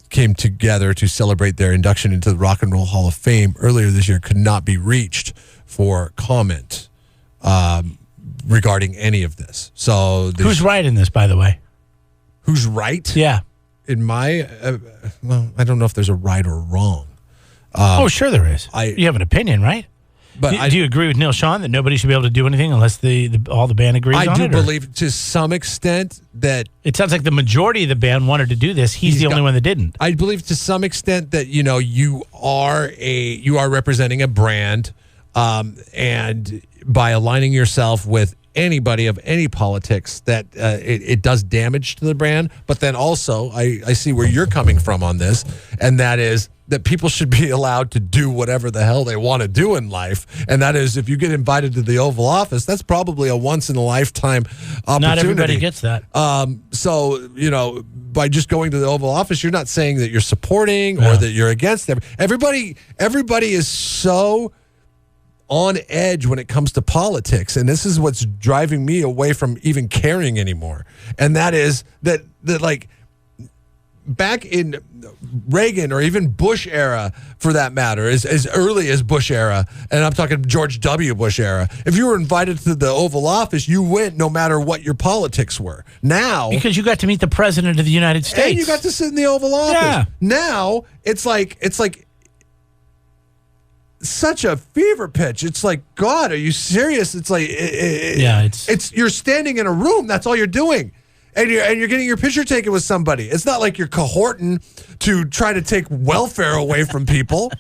came together to celebrate their induction into the Rock and Roll Hall of Fame earlier this year could not be reached for comment regarding any of this. So Who's right in this, by the way? Who's right? Yeah. In my, well, I don't know if there's a right or wrong. Oh, sure there is. You have an opinion, right? But do you agree with Neil Sean that nobody should be able to do anything unless all the band agrees on it? I do believe to some extent that it sounds like the majority of the band wanted to do this. He's the only one that didn't. I believe to some extent that you are representing a brand, and by aligning yourself with anybody of any politics, that it does damage to the brand. But then also, I see where you're coming from on this, and that is that people should be allowed to do whatever the hell they want to do in life. And that is, if you get invited to the Oval Office, that's probably a once-in-a-lifetime opportunity. Not everybody gets that. So, by just going to the Oval Office, you're not saying that you're supporting or that you're against them. Everybody is so on edge when it comes to politics, and this is what's driving me away from even caring anymore. And that is that like back in Reagan or even Bush era, for that matter, as early as Bush era, and I'm talking George W. Bush era, if you were invited to the Oval Office, you went no matter what your politics were. Now, because you got to meet the President of the United States. And you got to sit in the Oval Office. Yeah. Now, it's like such a fever pitch. It's like, God, are you serious? It's like, it's you're standing in a room. That's all you're doing. And you're getting your picture taken with somebody. It's not like you're cohorting to try to take welfare away from people.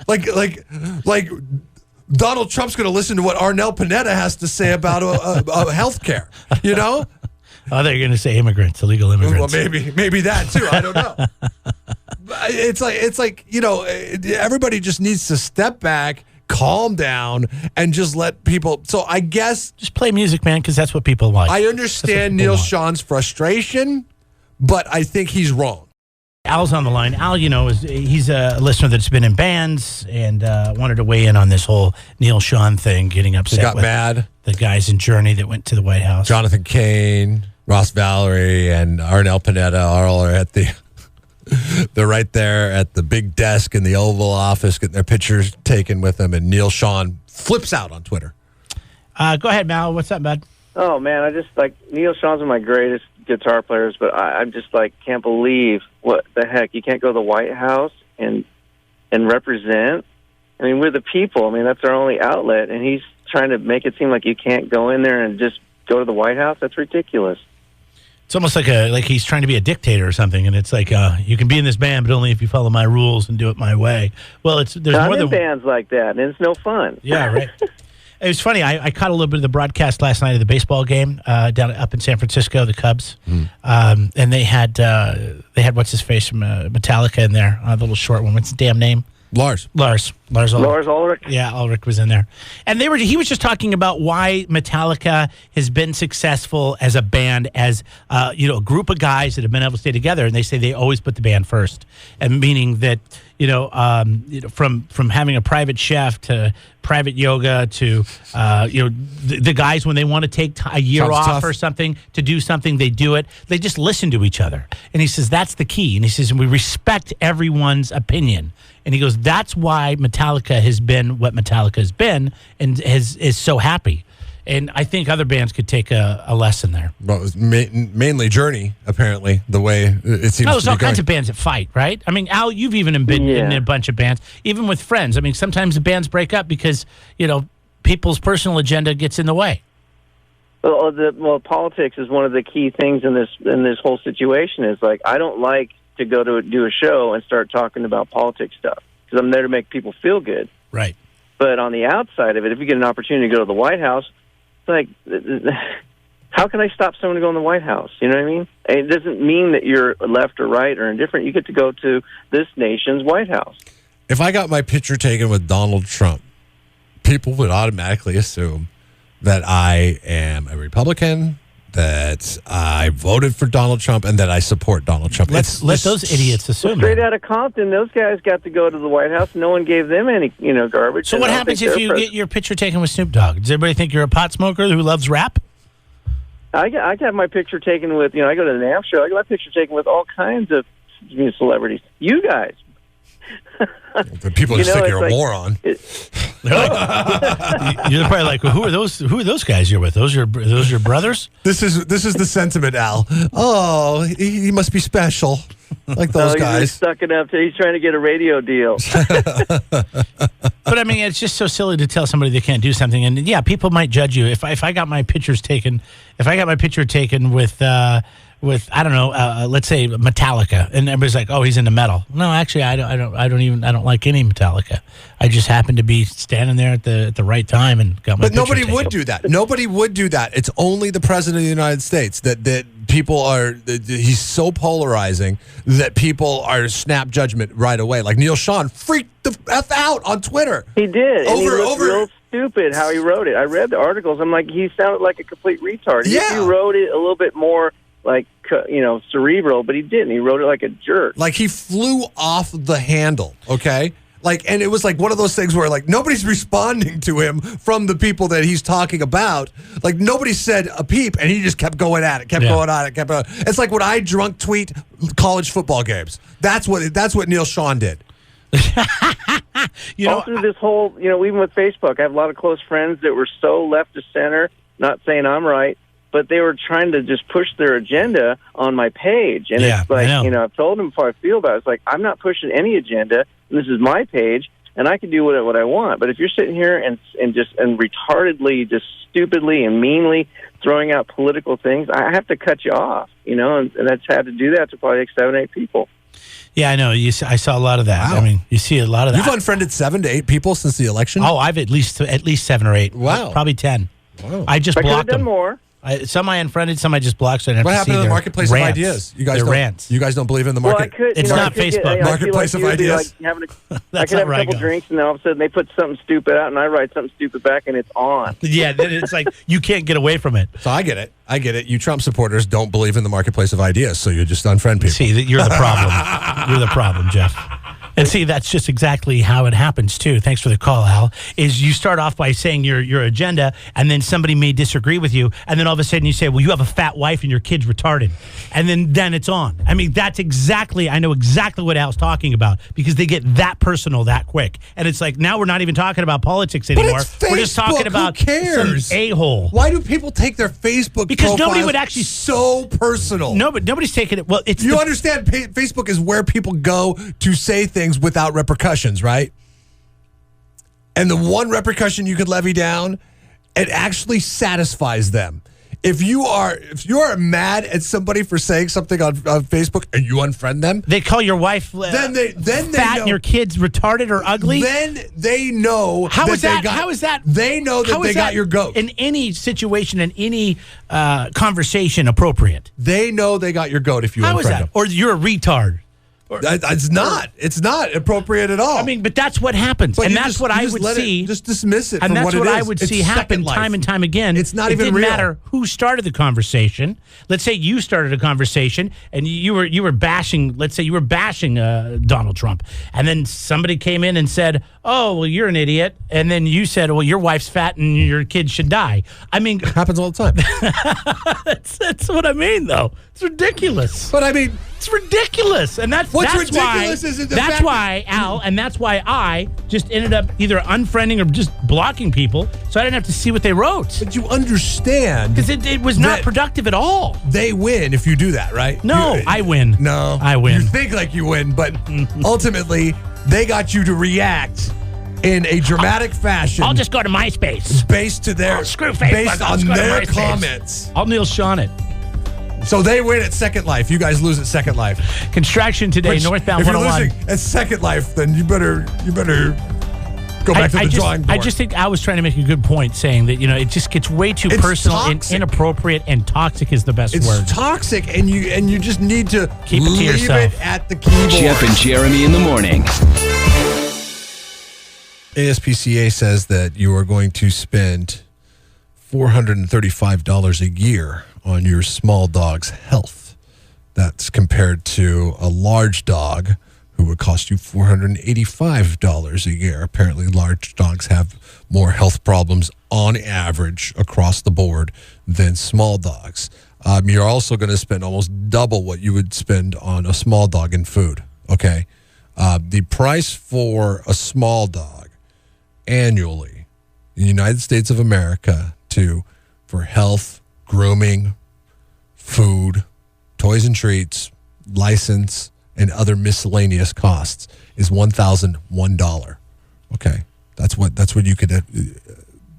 like Donald Trump's going to listen to what Arnel Pineda has to say about health care, Oh, they're going to say immigrants, illegal immigrants. Well, maybe that too. I don't know. It's like everybody just needs to step back, calm down, and just let people. So I guess just play music, man, because that's what people like. I understand Neil Sean's frustration, but I think he's wrong. Al's on the line. Al, he's a listener that's been in bands and wanted to weigh in on this whole Neil Sean thing, getting upset. He got with mad. The guys in Journey that went to the White House. Jonathan Cain, Ross Valerie, and Arnel Pineda all are at the. They're right there at the big desk in the Oval Office getting their pictures taken with them, and Neil Sean flips out on Twitter. Go ahead, Mal. What's up, bud? Oh, man, I just, Neil Sean's one of my greatest guitar players, but I'm just, can't believe what the heck. You can't go to the White House and represent. I mean, we're the people. I mean, that's our only outlet, and he's trying to make it seem like you can't go in there and just go to the White House. That's ridiculous. It's almost like he's trying to be a dictator or something, and it's like you can be in this band, but only if you follow my rules and do it my way. Well, there's I'm more in than bands like that, and it's no fun. Yeah, right. It was funny. I caught a little bit of the broadcast last night of the baseball game up in San Francisco, the Cubs, and they had what's his face from Metallica in there, a little short one. What's his damn name? Lars Ulrich. Yeah, Ulrich was in there, and he was just talking about why Metallica has been successful as a band, as a group of guys that have been able to stay together, and they say they always put the band first, and meaning that from having a private chef to private yoga to the guys when they want to take a year Sounds off tough. or something to do something, they do it. They just listen to each other, and he says that's the key, and he says we respect everyone's opinion. And he goes, that's why Metallica has been what Metallica has been and is so happy. And I think other bands could take a lesson there. Well, it was mainly Journey, apparently, the way it seems There's to be all kinds going. of bands that fight, right? I mean, Al, you've even been in a bunch of bands, even with friends. I mean, sometimes the bands break up because, people's personal agenda gets in the way. Well, politics is one of the key things in this whole situation. Is like, I don't like to go to do a show and start talking about politics stuff because I'm there to make people feel good. Right. But on the outside of it, if you get an opportunity to go to the White House, it's like, how can I stop someone to go in the White House? You know what I mean? It doesn't mean that you're left or right or indifferent. You get to go to this nation's White House. If I got my picture taken with Donald Trump, people would automatically assume that I am a Republican, that I voted for Donald Trump, and that I support Donald Trump. Let those idiots assume Straight that. out of Compton, those guys got to go to the White House. No one gave them any, garbage. So what happens if you get your picture taken with Snoop Dogg? Does everybody think you're a pot smoker who loves rap? I got my picture taken with, I go to the NAMM show. I got my picture taken with all kinds of celebrities. You guys. The people just think you're a moron. You're probably like, well, who are those guys you're with? Those your brothers? This is the sentiment, Al. Oh, he must be special, like those guys. He's stuck it up. He's trying to get a radio deal. But I mean, it's just so silly to tell somebody they can't do something. And yeah, people might judge you if I got my pictures taken. If I got my picture taken with I don't know, let's say Metallica, and everybody's like, "Oh, he's into metal." No, actually, I don't like any Metallica. I just happened to be standing there at the right time and got my. But picture nobody taken. would do that. Nobody would do that. It's only the president of the United States that people are. He's so polarizing that people are snap judgment right away. Like Neil Sean freaked the F out on Twitter. He did. And he looked over. Real stupid how he wrote it. I read the articles. I'm like, he sounded like a complete retard. Yeah. He wrote it a little bit more like, cerebral, but he didn't. He wrote it like a jerk. Like he flew off the handle, okay? Like, and it was like one of those things where like nobody's responding to him from the people that he's talking about. Like nobody said a peep, and he just kept going at it, kept going on it, kept going. It's like when I drunk tweet college football games. That's what Neil Sean did. All through this whole, even with Facebook, I have a lot of close friends that were so left of center, not saying I'm right, but they were trying to just push their agenda on my page. And it's like, I've told them how I feel about it. It's like, I'm not pushing any agenda. This is my page, and I can do what I want. But if you're sitting here and retardedly, just stupidly and meanly throwing out political things, I have to cut you off, and that's had to do that to probably like 7, 8 people. Yeah, I know. I saw a lot of that. Wow. I mean, you see a lot of that. You've unfriended 7 to 8 people since the election? Oh, I've at least 7 or 8. Wow. Probably 10. Wow. I just I could have blocked done them. more. Some I unfriended, some I just blocked. So I didn't What have to happened see to the their marketplace rants. of ideas? You guys Their don't. rants. You guys don't believe in the market. Well, I could. It's not Facebook. Marketplace of ideas. I feel like I That's could not have where a I couple go. drinks, and then all of a sudden they put something stupid out, and I write something stupid back, and it's on. Yeah, then it's like you can't get away from it. So I get it. You Trump supporters don't believe in the marketplace of ideas, so you just unfriend people. See, you're the problem. You're the problem, Jeff. And see, that's just exactly how it happens, too. Thanks for the call, Al. Is you start off by saying your agenda, and then somebody may disagree with you, and then all of a sudden you say, well, you have a fat wife and your kid's retarded. And then it's on. I mean, I know exactly what Al's talking about, because they get that personal that quick. And it's like, now we're not even talking about politics anymore. It's We're just talking Facebook. about Who cares? some a-hole. Why do people take their Facebook Because nobody profiles would actually so personal? No, but nobody's taking it. Well, it's You understand Facebook is where people go to say things without repercussions, right? And the one repercussion you could levy down, it actually satisfies them. If you are mad at somebody for saying something on Facebook and you unfriend them, they call your wife then they fat know, and your kids retarded or ugly. Then they know How is that? They know that they got your goat. In any situation, in any conversation, appropriate. They know they got your goat if you How unfriend is that? them. Or you're a retard. It's not. It's not appropriate at all. I mean, but that's what happens, But and you that's just- what you I just would let it- see. just dismiss it and for that's what it what I is. would It's see happen Second Life. time and time again. It's not it even didn't real. matter who started the conversation. Let's say you started a conversation, and you were bashing. Let's say you were bashing Donald Trump, and then somebody came in and said, "Oh, well, you're an idiot," and then you said, "Well, your wife's fat and your kid should die." I mean, Happens all the time. that's what I mean, though. It's ridiculous. But I mean, It's ridiculous, and that's What's ridiculous is the that's fact why, Al, and that's why I just ended up either unfriending or just blocking people, so I didn't have to see what they wrote. But you understand. Because it was not productive at all. They win if you do that, right? No, I win. No. I win. You think like you win, but ultimately, they got you to react in a dramatic fashion. I'll just go to MySpace. Based to their, screw Facebook. based I'll on just go to their MySpace. comments. I'll Neil Sean it. So they win at Second Life. You guys lose at Second Life. Construction today, Which, northbound if you're 101. losing at Second Life, then you better go back to the drawing board. I just think I was trying to make a good point saying that, it just gets way too It's personal toxic. and inappropriate, and toxic is the best It's word. toxic, and you just need to Keep it to leave yourself. it at the keyboard. Jeff and Jeremy in the morning. ASPCA says that you are going to spend $435 a year on your small dog's health. That's compared to a large dog who would cost you $485 a year. Apparently, large dogs have more health problems on average across the board than small dogs. You're also going to spend almost double what you would spend on a small dog in food. Okay. The price for a small dog annually in the United States of America for health, grooming, food, toys and treats, license, and other miscellaneous costs is $1,001. Okay, that's what you could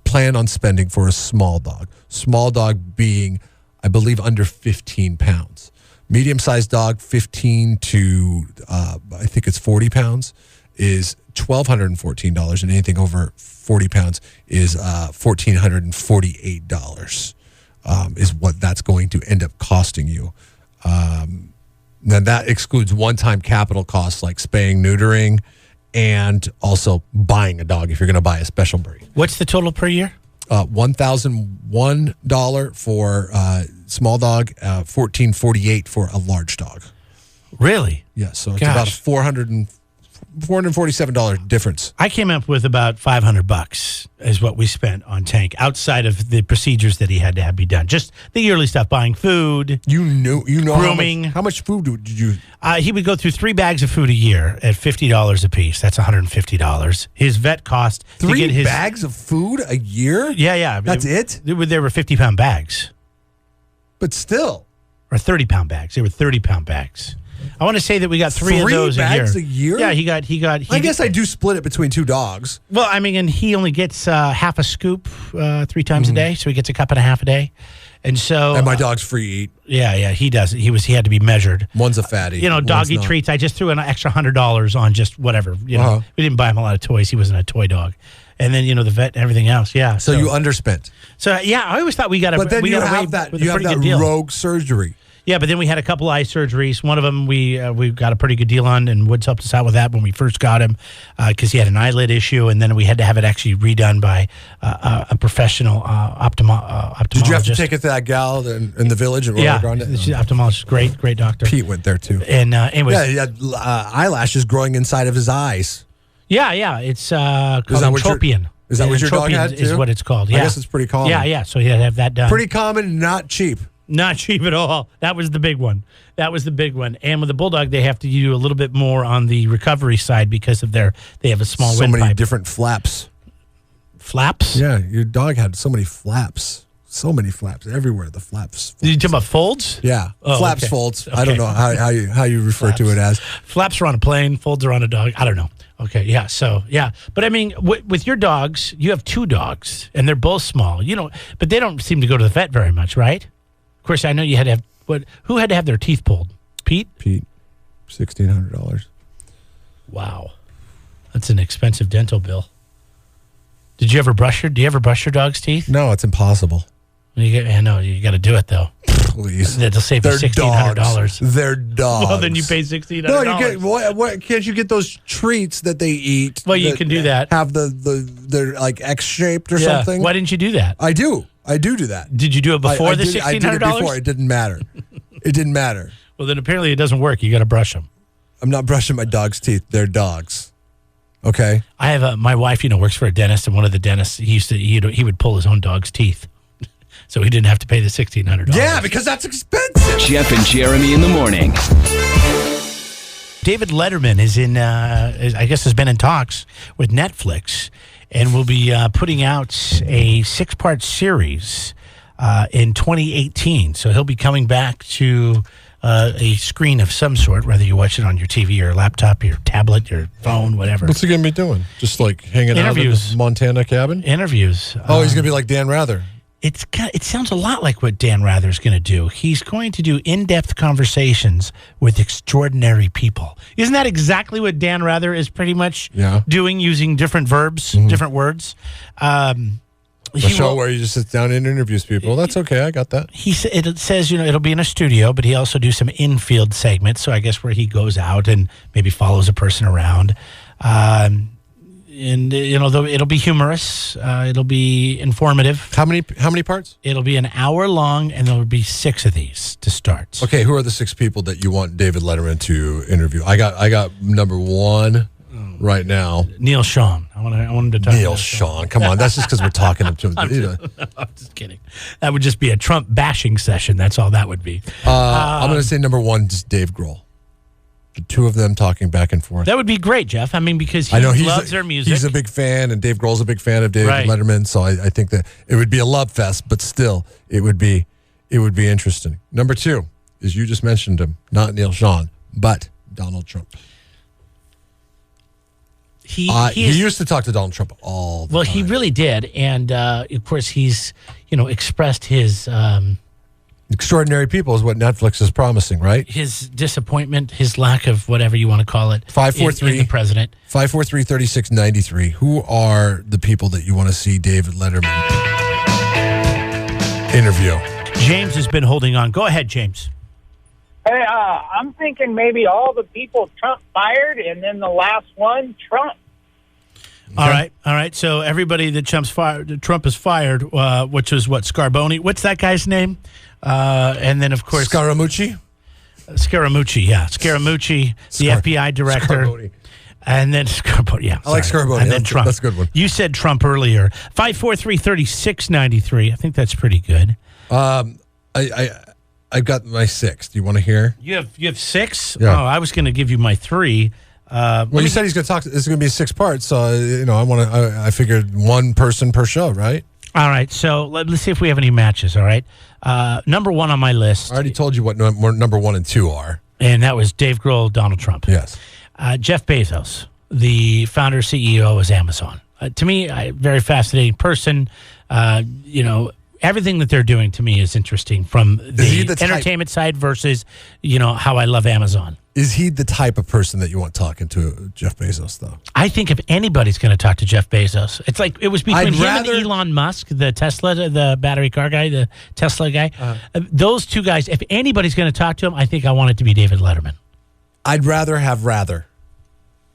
plan on spending for a small dog. Small dog being, I believe, under 15 pounds. Medium-sized dog, 15 to I think it's 40 pounds, is $1,214, and anything over 40 pounds is $1,448. Is what that's going to end up costing you. Now that excludes one-time capital costs like spaying, neutering, and also buying a dog if you're going to buy a special breed. What's the total per year? $1,001 for small dog, $1,448 for a large dog. Really? Yeah, so it's about a $447 difference. I came up with about $500 is what we spent on Tank outside of the procedures that he had to have be done. Just the yearly stuff, buying food. You know, grooming. How much food did you? He would go through 3 bags of food a year at $50 a piece. That's $150. His vet cost to get his 3 bags of food a year? Yeah. That's it? They were 50-pound bags. But still. Or 30-pound bags. They were 30-pound bags. I want to say that we got 3 of those a year. 3 bags a year? Yeah, he got. I guess I do split it between 2 dogs. Well, I mean, and he only gets half a scoop 3 times a day, so he gets a cup and a half a day, and so. And my dog's free eat. Yeah, he does. He had to be measured. One's a fatty. Doggy treats. I just threw an extra $100 on just whatever. We didn't buy him a lot of toys. He wasn't a toy dog. And then the vet and everything else. Yeah. So you underspent. So yeah, I always thought we got a. But then you have that rogue surgery. Yeah, but then we had a couple eye surgeries. One of them we got a pretty good deal on, and Woods helped us out with that when we first got him because he had an eyelid issue, and then we had to have it actually redone by a professional ophthalmologist. Did you have to take it to that gal in the village? She's ophthalmologist, great doctor. Pete went there too. And anyways, yeah, he had eyelashes growing inside of his eyes. Yeah, it's called entropion. Is that what your dog had too? Is what it's called. Yeah. I guess it's pretty common. Yeah. So he had to have that done. Pretty common, not cheap. Not cheap at all. That was the big one. And with the Bulldog, they have to do a little bit more on the recovery side because of they have a small so windpipe. many different flaps. Flaps? Yeah, your dog had so many flaps. So many flaps everywhere. The flaps. You talking about folds? Yeah, flaps, okay. folds. Okay. I don't know how you refer Flaps. to it as. Flaps are on a plane. Folds are on a dog. I don't know. Okay, yeah. So yeah, but I mean, with your dogs, you have 2 dogs, and they're both small. But they don't seem to go to the vet very much, right? Of course, I know you had to have. Who had to have their teeth pulled? Pete, $1,600. Wow, that's an expensive dental bill. Do you ever brush your dog's teeth? No, it's impossible. You got to do it though. Please, that'll save you $1,600. They're dogs. Well, then you pay $1,600. No, you get what? Can't you get those treats that they eat? Well, you can do that. Have they're like X shaped or something. Why didn't you do that? I do that. Did you do it before the $1,600? I did it before. It didn't matter. It didn't matter. Well, then apparently it doesn't work. You got to brush them. I'm not brushing my dog's teeth. They're dogs. Okay. I have my wife, works for a dentist, and one of the dentists he would pull his own dog's teeth, so he didn't have to pay the $1,600. Yeah, because that's expensive. Jeff and Jeremy in the morning. David Letterman is I guess has been in talks with Netflix and will be putting out a 6-part series in 2018. So he'll be coming back to a screen of some sort, whether you watch it on your TV, your laptop, your tablet, your phone, whatever. What's he going to be doing? Just like hanging out in his Montana cabin? Interviews. Oh, he's going to be like Dan Rather. It sounds a lot like what Dan Rather's going to do. He's going to do in-depth conversations with extraordinary people. Isn't that exactly what Dan Rather is pretty much doing, using different verbs, different words? A show where he just sits down and interviews people. That's okay. I got that. It says, it'll be in a studio, but he also do some infield segments. So I guess where he goes out and maybe follows a person around. And it'll be humorous. It'll be informative. How many parts? It'll be an hour long, and there'll be 6 of these to start. Okay, who are the 6 people that you want David Letterman to interview? I got number 1 right now. Neil Sean. I want him to talk. Neil Sean. Come on, that's just because we're talking to him. I'm just kidding. That would just be a Trump bashing session. That's all that would be. I'm going to say number 1 is Dave Grohl. The 2 of them talking back and forth. That would be great, Jeff. I mean, because he loves their music. He's a big fan, and Dave Grohl's a big fan of David Letterman. So I think that it would be a love fest, but still, it would be interesting. Number 2 is, you just mentioned him, not Neil Sean, but Donald Trump. He used to talk to Donald Trump all the time. Well, he really did, and of course, he's expressed his. Extraordinary people is what Netflix is promising, right? His disappointment, his lack of whatever you want to call it. 543 in the president. 543-3693. Who are the people that you want to see David Letterman interview? James has been holding on. Go ahead, James. Hey, I'm thinking maybe all the people Trump fired, and then the last one, Trump. Okay. All right. So everybody that Trump has fired, which is what, Scarboni? What's that guy's name? And then, of course, Scaramucci, the FBI director. Scarboni. And then Scarboni, yeah. I like Scarboni. And then Trump. That's a good one. You said Trump earlier. 543-3693. I think that's pretty good. I've got my 6. Do you want to hear? You have 6? Yeah. Oh, I was going to give you my 3. You said he's going to talk. It's going to be 6 parts, so I figured 1 person per show, right? All right, so let's see if we have any matches. All right, number 1 on my list. I already told you what number 1 and 2 are, and that was Dave Grohl, Donald Trump. Yes, Jeff Bezos, the founder CEO of Amazon. To me, a very fascinating person. Everything that they're doing to me is interesting from the entertainment side versus, how I love Amazon. Is he the type of person that you want talking to Jeff Bezos, though? I think if anybody's going to talk to Jeff Bezos, it's like it was between him and Elon Musk, the Tesla, the battery car guy, the Tesla guy. Those 2 guys, if anybody's going to talk to him, I think I want it to be David Letterman. I'd rather have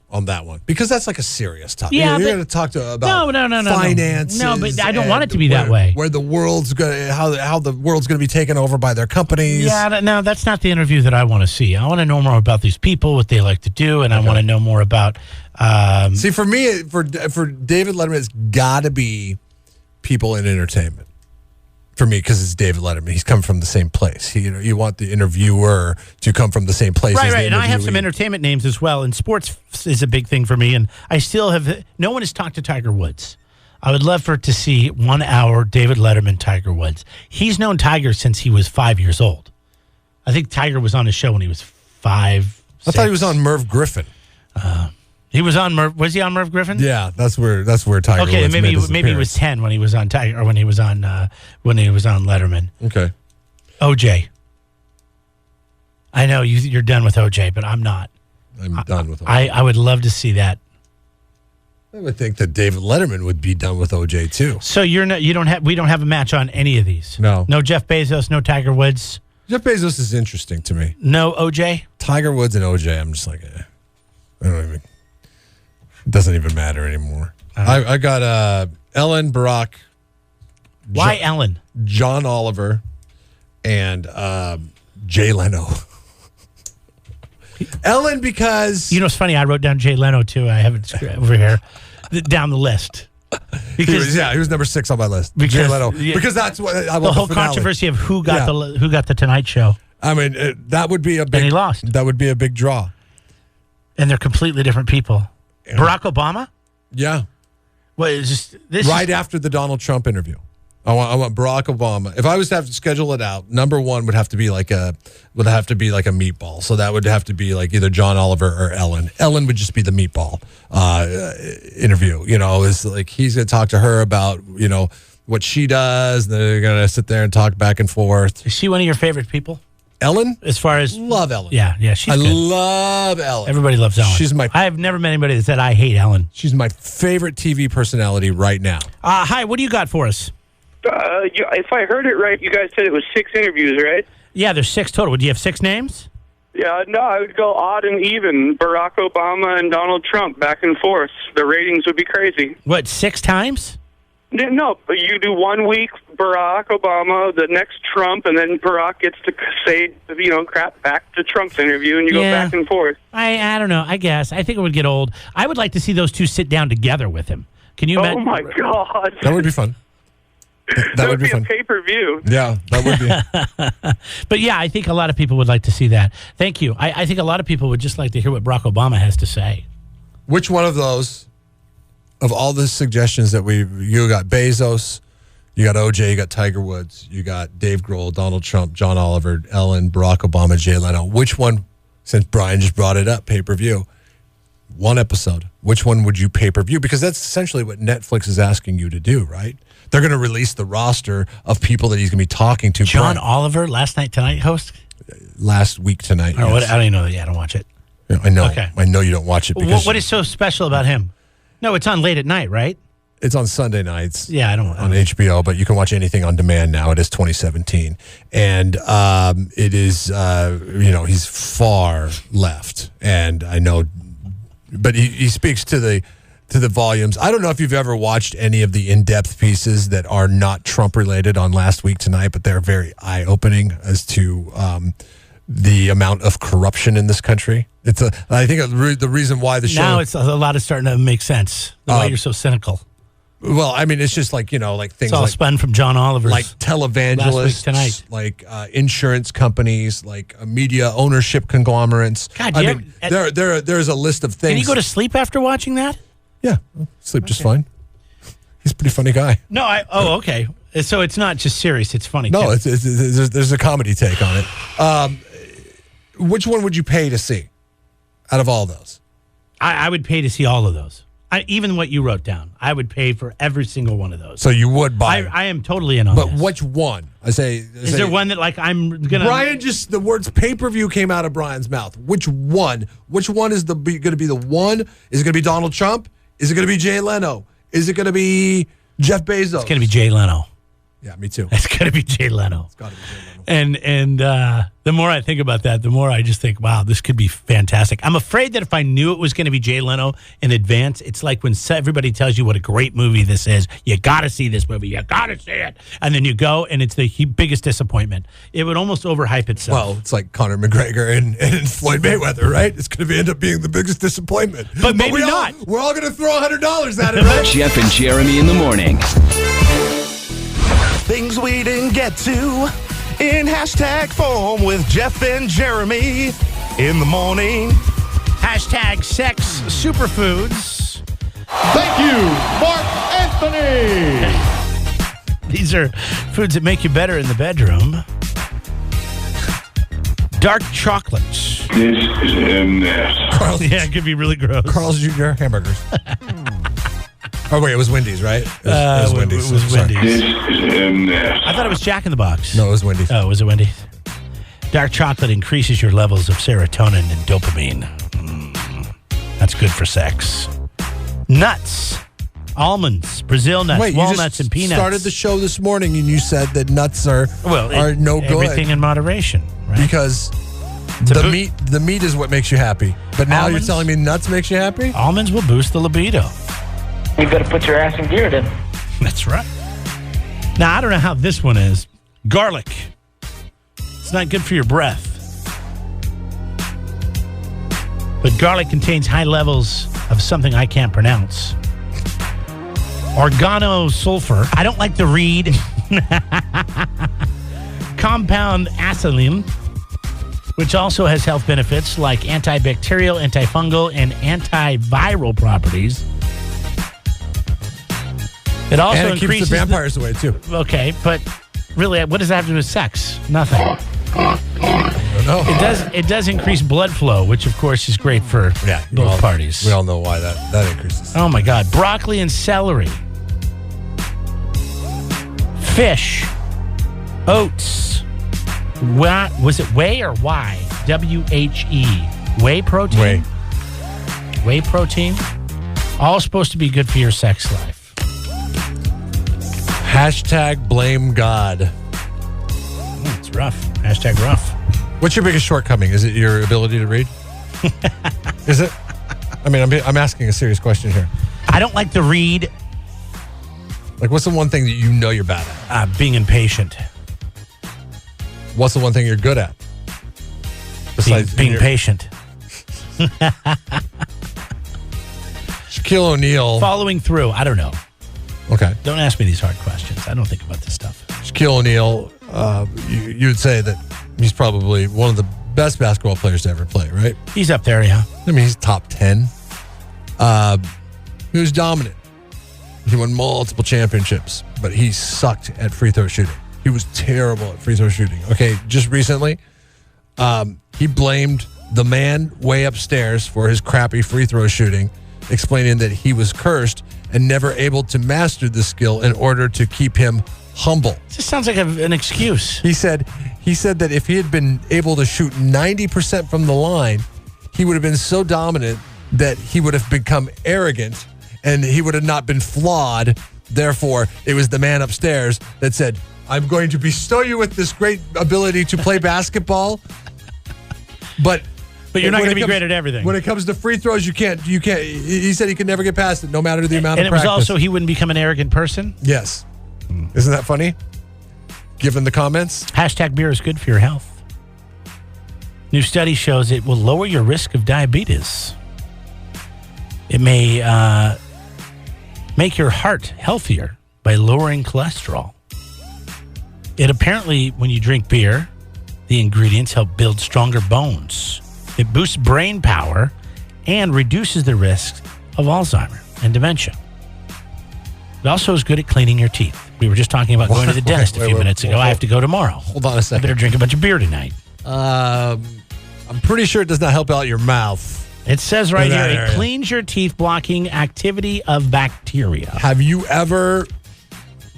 on that one, because that's like a serious topic. Yeah, you're going to talk about finances. No, but I don't want it to be that way. Where the world's going, how the world's going to be taken over by their companies. Yeah, no, that's not the interview that I want to see. I want to know more about these people, what they like to do, and I want to know more about. See, for me, for David Letterman, it's got to be people in entertainment. For me, because it's David Letterman, he's come from the same place. You want the interviewer to come from the same place. Right, as right. And I have some entertainment names as well. And sports is a big thing for me. And I still have no one has talked to Tiger Woods. I would love to see 1 hour David Letterman, Tiger Woods. He's known Tiger since he was 5 years old. I think Tiger was on his show when he was 5. 6. I thought he was on Merv Griffin. He was on Merv. Was he on Merv Griffin? Yeah, that's where Tiger. Okay, Woods maybe made he was 10 when he was on Tiger, or when he was on Letterman. Okay. OJ. I know you're done with OJ, but I'm not. I'm done with OJ. I would love to see that. I would think that David Letterman would be done with OJ too. So we don't have a match on any of these. No Jeff Bezos, no Tiger Woods. Jeff Bezos is interesting to me. No OJ. Tiger Woods and OJ, I'm just like, I don't even. It doesn't even matter anymore. I got Ellen, Barack. Why Ellen? John Oliver, and Jay Leno. Ellen, because it's funny. I wrote down Jay Leno too. I have it over here down the list. Because he was number 6 on my list. Jay Leno, because that's what I want. The whole controversy of who got the Tonight Show. I mean, that would be a big. And he lost. That would be a big draw. And they're completely different people. Barack Obama? Yeah. Well, it's just this Right after the Donald Trump interview. I want Barack Obama. If I was to have to schedule it out, number one would have to be like a meatball. So that would have to be like either John Oliver or Ellen. Ellen would just be the meatball interview. Is like he's going to talk to her about what she does. They're going to sit there and talk back and forth. Is she one of your favorite people? Ellen? As far as love Ellen. Yeah, she's good. I love Ellen. Everybody loves Ellen. I've never met anybody that said I hate Ellen. She's my favorite TV personality right now. Hi, what do you got for us? If I heard it right, you guys said it was 6 interviews, right? Yeah, there's 6 total. Would you have 6 names? Yeah, no, I would go odd and even. Barack Obama and Donald Trump back and forth. The ratings would be crazy. What, 6 times? No, but you do 1 week Barack Obama, the next Trump, and then Barack gets to say, crap back to Trump's interview, and you go back and forth. I don't know. I guess. I think it would get old. I would like to see those two sit down together with him. Can you imagine? Oh, my God. That would be fun. That would be fun. A pay-per-view. Yeah, that would be. But yeah, I think a lot of people would like to see that. Thank you. I think a lot of people would just like to hear what Barack Obama has to say. Which one of those, of all the suggestions that you got Bezos, you got OJ, you got Tiger Woods, you got Dave Grohl, Donald Trump, John Oliver, Ellen, Barack Obama, Jay Leno. Which one, since Brian just brought it up, pay-per-view, one episode, which one would you pay-per-view? Because that's essentially what Netflix is asking you to do, right? They're going to release the roster of people that he's going to be talking to. John Oliver, Last Night Tonight host? Last week tonight. Yes. What, I don't even know that. Yeah, I don't watch it. Yeah, I know. Okay. I know you don't watch it. Because what is so special about him? No, it's on late at night, right? It's on Sunday nights. Yeah, I don't on HBO, but you can watch anything on demand now. It is 2017, and it is he's far left, and I know, but he speaks to the volumes. I don't know if you've ever watched any of the in-depth pieces that are not Trump related on Last Week Tonight, but they're very eye-opening as to the amount of corruption in this country. I think the reason why the show now it's a lot of starting to make sense. The way you're so cynical. Well, I mean, it's just like like things it's all like spun from John Oliver's like televangelists, like insurance companies, like media ownership conglomerates. God, there's a list of things. Can you go to sleep after watching that? Yeah, sleep just fine. He's a pretty funny guy. No, okay. So it's not just serious; it's funny. No, too. there's a comedy take on it. Which one would you pay to see out of all those? I would pay to see all of those. Even what you wrote down, I would pay for every single one of those. So you would buy? I am totally in on but this. Which one? Is there one that I'm gonna? Brian, just the words pay-per-view came out of Brian's mouth. Which one? Which one is going to be the one? Is it going to be Donald Trump? Is it going to be Jay Leno? Is it going to be Jeff Bezos? It's going to be Jay Leno. Yeah, me too. It's going to be Jay Leno. It's got to be Jay Leno. And the more I think about that, the more I just think, wow, this could be fantastic. I'm afraid that if I knew it was going to be Jay Leno in advance, it's like when everybody tells you what a great movie this is. You got to see this movie. You got to see it. And then you go, and it's the biggest disappointment. It would almost overhype itself. Well, it's like Conor McGregor and Floyd Mayweather, right? It's going to end up being the biggest disappointment. But maybe not. We're all going to throw $100 at it, right? Jeff and Jeremy in the morning. Things we didn't get to in hashtag form with Jeff and Jeremy in the morning. Hashtag sex superfoods. Thank you, Mark Anthony. These are foods that make you better in the bedroom. Dark chocolates. This is a mess. Yeah, it could be really gross. Carl's Jr. hamburgers. Oh, wait, it was Wendy's, right? It was Wendy's. It was Wendy's. This is a mess. I thought it was Jack in the Box. No, it was Wendy's. Oh, was it Wendy's? Dark chocolate increases your levels of serotonin and dopamine. That's good for sex. Nuts. Almonds, Brazil nuts, Wait, walnuts, and peanuts. You started the show this morning and you said that nuts are no good. Everything in moderation, right? Because the meat is what makes you happy. But now you're telling me nuts makes you happy? Almonds will boost the libido. You better put your ass in gear then. That's right. Now, I don't know how this one is. Garlic. It's not good for your breath. But garlic contains high levels of something I can't pronounce. Organosulfur. I don't like to read. Compound acetylene. which also has health benefits like antibacterial, antifungal, and antiviral properties. It also And it keeps increases the vampires away, too. Okay, but really, what does that have to do with sex? Nothing. No. It does increase blood flow, which of course is great for both parties. We all know why that increases. Oh my God. Broccoli and celery. Fish. Oats. Was it whey or whey? W-H-E. Whey protein? Whey protein. All supposed to be good for your sex life. Hashtag blame God. It's rough. Hashtag rough. What's your biggest shortcoming? Is it your ability to read? Is it? I mean, I'm asking a serious question here. I don't like to read. Like, what's the one thing that you know you're bad at? Being impatient. What's the one thing you're good at? Besides being patient. Shaquille O'Neal. Following through. I don't know. Okay. Don't ask me these hard questions. I don't think about this stuff. Shaquille O'Neal, you would say that he's probably one of the best basketball players to ever play, right? He's up there, yeah. I mean, he's top 10. He was dominant. He won multiple championships, but he sucked at free throw shooting. He was terrible at free throw shooting. Okay, just recently, he blamed the man way upstairs for his crappy free throw shooting, explaining that he was cursed and never able to master the skill in order to keep him humble. This sounds like an excuse. He said that if he had been able to shoot 90% from the line, he would have been so dominant that he would have become arrogant and he would have not been flawed. Therefore, it was the man upstairs that said, I'm going to bestow you with this great ability to play basketball, but you're not going to be great at everything. When it comes to free throws, you can't. He said he could never get past it, no matter the amount of practice. And it was also he wouldn't become an arrogant person? Yes. Isn't that funny? Given the comments? Hashtag beer is good for your health. New study shows it will lower your risk of diabetes. It may make your heart healthier by lowering cholesterol. It apparently, when you drink beer, the ingredients help build stronger bones. It boosts brain power and reduces the risk of Alzheimer's and dementia. It also is good at cleaning your teeth. We were just talking about going to the dentist a few minutes ago. I have to go tomorrow. Hold on a second. I better drink a bunch of beer tonight. I'm pretty sure it does not help out your mouth. It says right here, it cleans your teeth, blocking activity of bacteria. Have you ever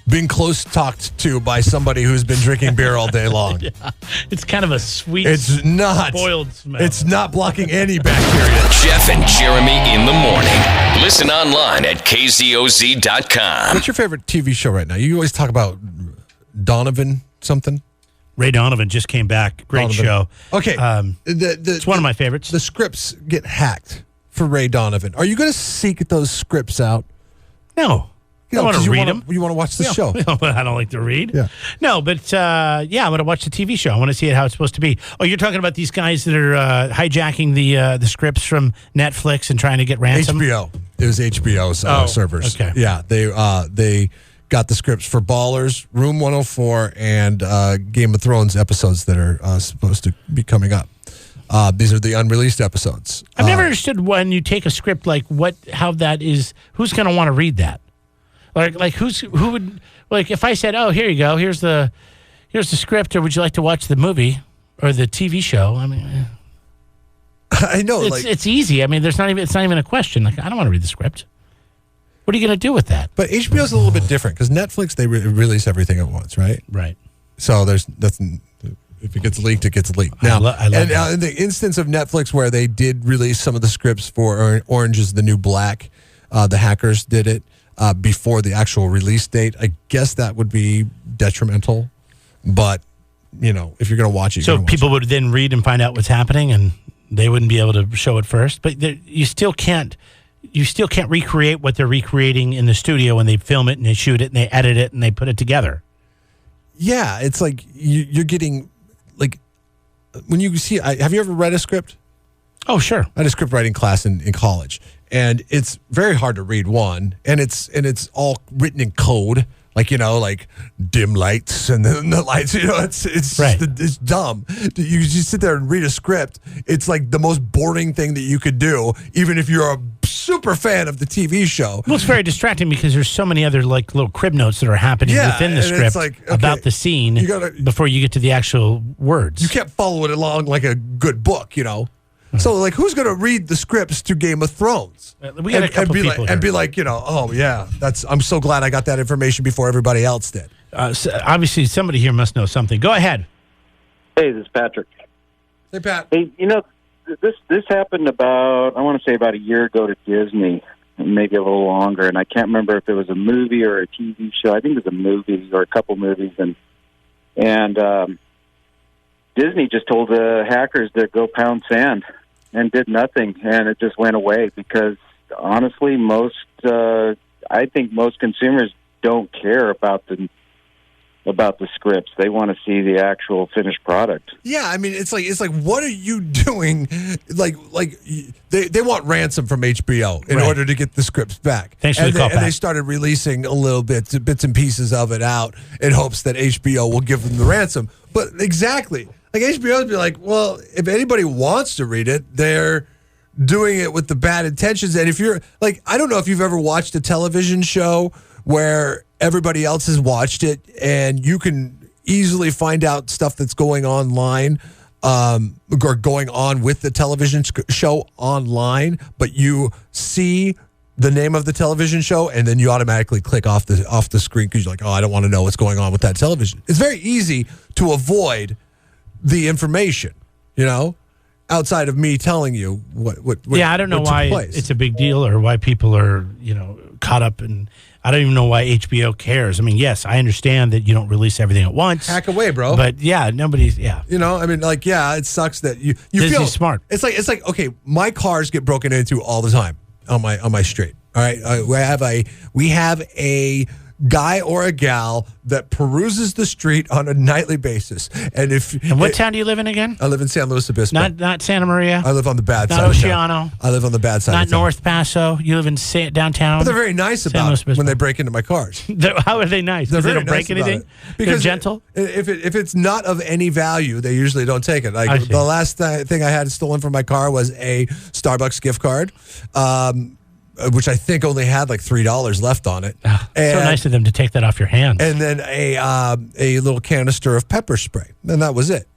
been close talked to by somebody who's been drinking beer all day long? Yeah. It's kind of a sweet, it's not spoiled smell. It's not blocking any bacteria. Jeff and Jeremy in the morning. Listen online at kzoz.com. What's your favorite TV show right now? You always talk about Donovan something. Ray Donovan just came back. Great show. Okay. It's one of my favorites. The scripts get hacked for Ray Donovan. Are you going to seek those scripts out? No. I want to read them. You want to watch the show? I don't like to read. Yeah. No, but I'm going to watch the TV show. I want to see it how it's supposed to be. Oh, you're talking about these guys that are hijacking the scripts from Netflix and trying to get ransom? HBO. It was HBO's servers. Okay. Yeah, they got the scripts for Ballers, Room 104, and Game of Thrones episodes that are supposed to be coming up. These are the unreleased episodes. I've never understood when you take a script how that is. Who's going to want to read that? Like who would if I said, oh, here you go, here's the script, or would you like to watch the movie or the TV show? I mean, I know it's easy. I mean, it's not even a question. Like, I don't want to read the script. What are you going to do with that? But HBO's a little bit different because Netflix, they release everything at once, right? Right. So if it gets leaked, it gets leaked. Now, in the instance of Netflix where they did release some of the scripts for Orange is the New Black, the hackers did it before the actual release date. I guess that would be detrimental. But, if you're going to watch it, so people would then read and find out what's happening, and they wouldn't be able to show it first. But you still can't recreate what they're recreating in the studio when they film it and they shoot it and they edit it and they put it together. Yeah, it's like you're getting when you see. Have you ever read a script? Oh, sure. I had a script writing class in college, and it's very hard to read. One, and it's all written in code, Like, like dim lights and then the lights, it's Right. it's dumb. You just sit there and read a script. It's like the most boring thing that you could do, even if you're a super fan of the TV show. Well, it's very distracting because there's so many other like little crib notes that are happening within the and script it's like, okay, about the scene before you get to the actual words. You can't follow it along like a good book, So, like, who's going to read the scripts to Game of Thrones? We got a couple be people like, here. and be like, oh yeah, I'm so glad I got that information before everybody else did. So obviously, somebody here must know something. Go ahead. Hey, this is Patrick. Hey, Pat. Hey, this happened about a year ago to Disney, maybe a little longer, and I can't remember if it was a movie or a TV show. I think it was a movie or a couple movies, and Disney just told the hackers to go pound sand and did nothing, and it just went away because honestly, I think most consumers don't care about the scripts. They want to see the actual finished product. Yeah, I mean, it's like, what are you doing? Like they want ransom from HBO in order to get the scripts back. Thanks for the call, and they started releasing a little bits and pieces of it out in hopes that HBO will give them the ransom. But exactly, like HBO would be like, well, if anybody wants to read it, they're doing it with the bad intentions. And if you're like, I don't know if you've ever watched a television show where everybody else has watched it and you can easily find out stuff that's going online or going on with the television show online, but you see the name of the television show and then you automatically click off the screen because you're like, oh, I don't want to know what's going on with that television. It's very easy to avoid the information, outside of me telling you what I don't know why it's a big deal or why people are, caught up in. I don't even know why HBO cares. I mean, yes, I understand that you don't release everything at once. Hack away, bro. But yeah, nobody's. I mean, like, yeah, it sucks that you Disney's feel smart. It's like okay, my cars get broken into all the time on my street. All right, we have a guy or a gal that peruses the street on a nightly basis. And what town do you live in again? I live in San Luis Obispo. Not Santa Maria. I live on the bad side. Not of Oceano. Town. I live on the bad side. Not of town. North Paso. You live in downtown. But they're very nice about it when they break into my cars. How are they nice? Because they don't break anything. They're gentle. If it's not of any value, they usually don't take it. Like the last thing I had stolen from my car was a Starbucks gift card. Which I think only had like $3 left on it. So nice of them to take that off your hands. And then a little canister of pepper spray, and that was it.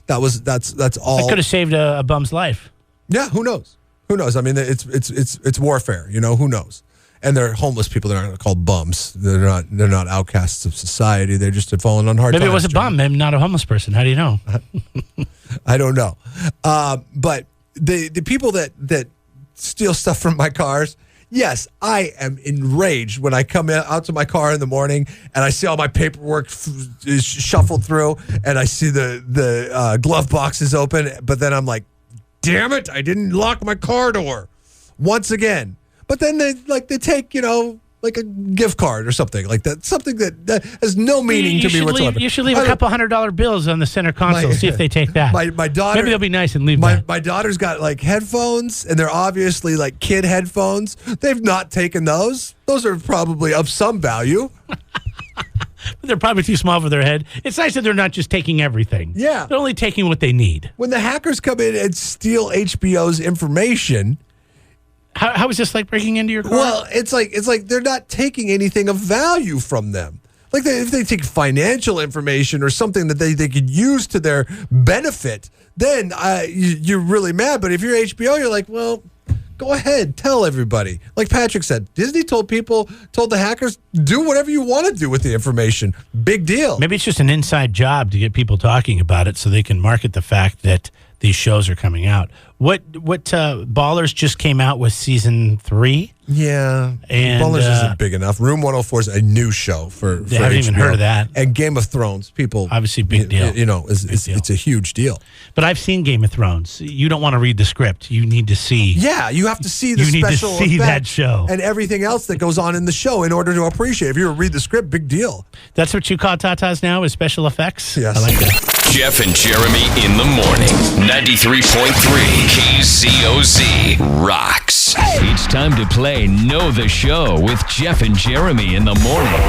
That's all. That could have saved a bum's life. Yeah, who knows? Who knows? I mean, it's warfare. Who knows? And they're homeless people. They're not called bums. They're not outcasts of society. They're just falling on hard times. Maybe it was a bum, maybe not a homeless person. How do you know? I don't know. But the people that steal stuff from my cars. Yes, I am enraged when I come out to my car in the morning and I see all my paperwork is shuffled through and I see the glove boxes open. But then I'm like, damn it, I didn't lock my car door once again. But then they take, like a gift card or something like that. Something that has no meaning to me whatsoever. You should leave a couple $100 bills on the center console. See if they take that. My daughter. Maybe they'll be nice and leave that. My daughter's got like headphones, and they're obviously like kid headphones. They've not taken those. Those are probably of some value. They're probably too small for their head. It's nice that they're not just taking everything. Yeah. They're only taking what they need. When the hackers come in and steal HBO's information. How is this like breaking into your car? Well, it's like they're not taking anything of value from them. Like if they take financial information or something that they could use to their benefit, then you're really mad. But if you're HBO, you're like, well, go ahead, tell everybody. Like Patrick said, Disney told the hackers, do whatever you want to do with the information. Big deal. Maybe it's just an inside job to get people talking about it so they can market the fact that these shows are coming out. What Ballers just came out with season 3? Yeah, and Ballers isn't big enough. Room 104 is a new show for I haven't even heard of that. And Game of Thrones, people obviously big deal. It's a huge deal. But I've seen Game of Thrones. You don't want to read the script. You need to see. Yeah, you have to see the special special effects. You need to see that show and everything else that goes on in the show in order to appreciate. If you read the script, big deal. That's what you call tatas now, is special effects. Yes, I like that. Jeff and Jeremy in the morning. 93.3 KZOZ rocks. Fireworks. It's time to play Know the Show with Jeff and Jeremy in the morning.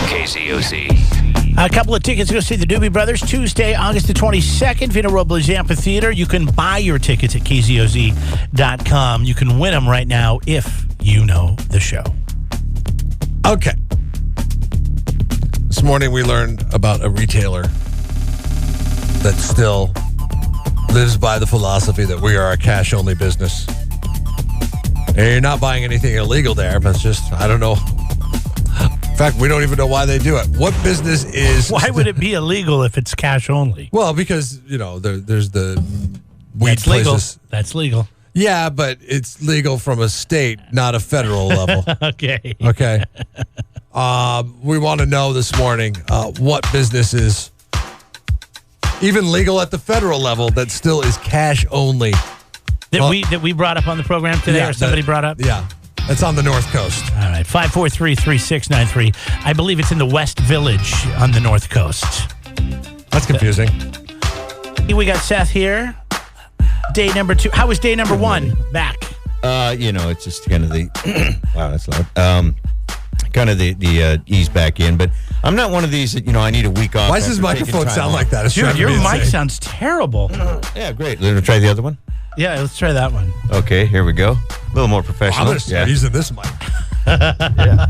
KZOZ. A couple of tickets to go see the Doobie Brothers Tuesday, August the 22nd, Vina Robles Amphitheater. You can buy your tickets at KZOZ.com. You can win them right now if you know the show. Okay. This morning we learned about a retailer that still lives by the philosophy that we are a cash-only business. And you're not buying anything illegal there, but it's just, I don't know. In fact, we don't even know why they do it. What business is... Why would it be illegal if it's cash only? Well, because, there's the weed That's legal. places. That's legal. Yeah, but it's legal from a state, not a federal level. Okay. Okay. We want to know this morning what business is even legal at the federal level that still is cash only. That we brought up on the program today, or somebody brought up? Yeah. It's on the North Coast. All right. 543-3693. I believe it's in the West Village on the North Coast. That's confusing. We got Seth here. Day number 2. How was day number 1 back? It's just kind of the wow, that's loud. Kind of the ease back in, but I'm not one of these that I need a week off. Why does his microphone sound like that? Dude, your mic sounds terrible. Yeah, great. Let me try the other one. Yeah, let's try that one. Okay, here we go. A little more professional. I'm going to start using this mic. Yeah.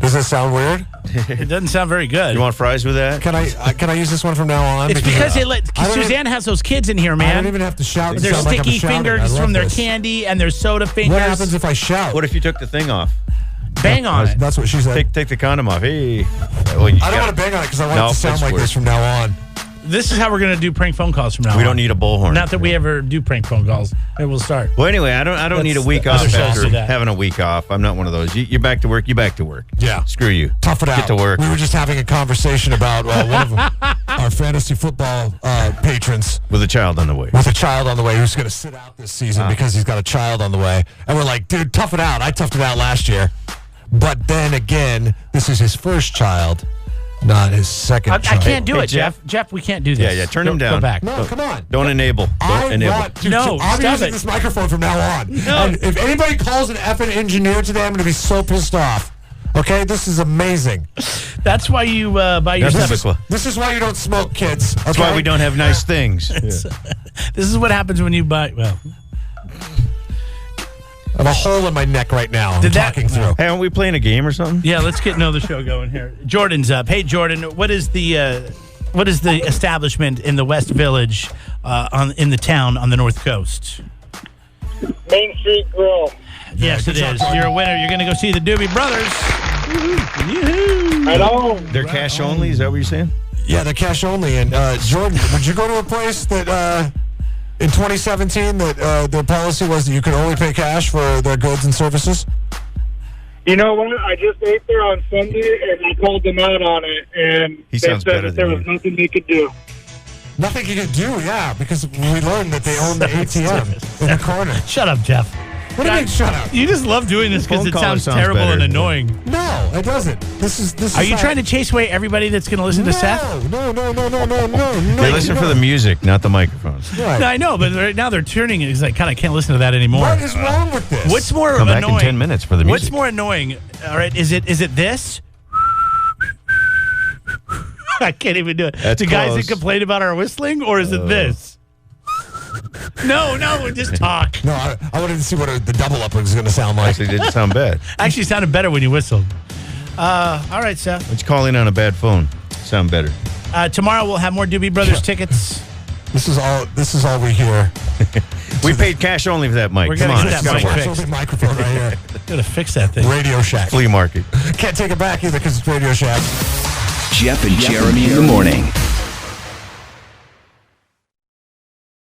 Does it sound weird? It doesn't sound very good. You want fries with that? Can I use this one from now on? It's because Suzanne has those kids in here, man. I don't even have to shout. Their sticky fingers from their candy and their soda fingers. What happens if I shout? What if you took the thing off? Bang on it. That's what she said. Take the condom off. Hey. I don't want to bang on it because I want it to sound like this from now on. This is how we're going to do prank phone calls from now on. We don't need a bullhorn. Not that we ever do prank phone calls. Maybe we'll start. Well, anyway, I don't need a week off after having a week off. I'm not one of those. You're back to work. You back to work. Yeah. Screw you. Tough it out. Get to work. We were just having a conversation about one of our fantasy football patrons. With a child on the way. With a child on the way who's going to sit out this season because he's got a child on the way. And we're like, dude, tough it out. I toughed it out last year. But then again, this is his first child, not his second child. I can't do it, Jeff. Jeff, we can't do this. Yeah, turn him down. Go back. No, come on. Don't enable. Don't enable. I'm using this microphone from now on. No. And if anybody calls an effing engineer today, I'm going to be so pissed off. Okay, this is amazing. That's why you buy your stuff. This is why you don't smoke, kids. That's why we don't have nice things. This is what happens when you buy. Well, I have a hole in my neck right now. I'm talking through. Hey, aren't we playing a game or something? Yeah, let's get the show going here. Jordan's up. Hey, Jordan, what is the establishment in the West Village in the town on the North Coast? Main Street Grill. Yes, it is. You're a winner. You're going to go see the Doobie Brothers. Yoo-hoo. Right on. They're cash only? Is that what you're saying? Yeah, they're cash only. And Jordan, would you go to a place that in 2017 that their policy was that you could only pay cash for their goods and services? You know what? I just ate there on Sunday, and I called them out on it, and they said that there was nothing they could do. Nothing you could do, yeah, because we learned that they own the ATM in the corner. Shut up, Jeff. What do you mean, shut up? You just love doing this because it sounds terrible and annoying. No, it doesn't. This Are you trying to chase away everybody that's going to listen to Seth? No. They listen for the music, not the microphones. Right. No, I know, but right now they're turning it because I kind of can't listen to that anymore. What is wrong with this? What's more Come annoying? back in 10 minutes for the music. What's more annoying? All right, is it this? I can't even do it. That's the guys close. that complain about our whistling, or is it this? No, just talk. No, I wanted to see what the double up was going to sound like. Actually, didn't sound bad. Actually, it sounded better when you whistled. All right, Seth. Why don't you call in on a bad phone? Sound better. Tomorrow we'll have more Doobie Brothers tickets. This is all we hear. We paid cash only for that mic. We're Come gonna on, get it's that gotta mic work. fixed. Microphone right here. Gotta fix that thing. Radio Shack. Flea market. Can't take it back either because it's Radio Shack. Jeff and Jeremy in the morning.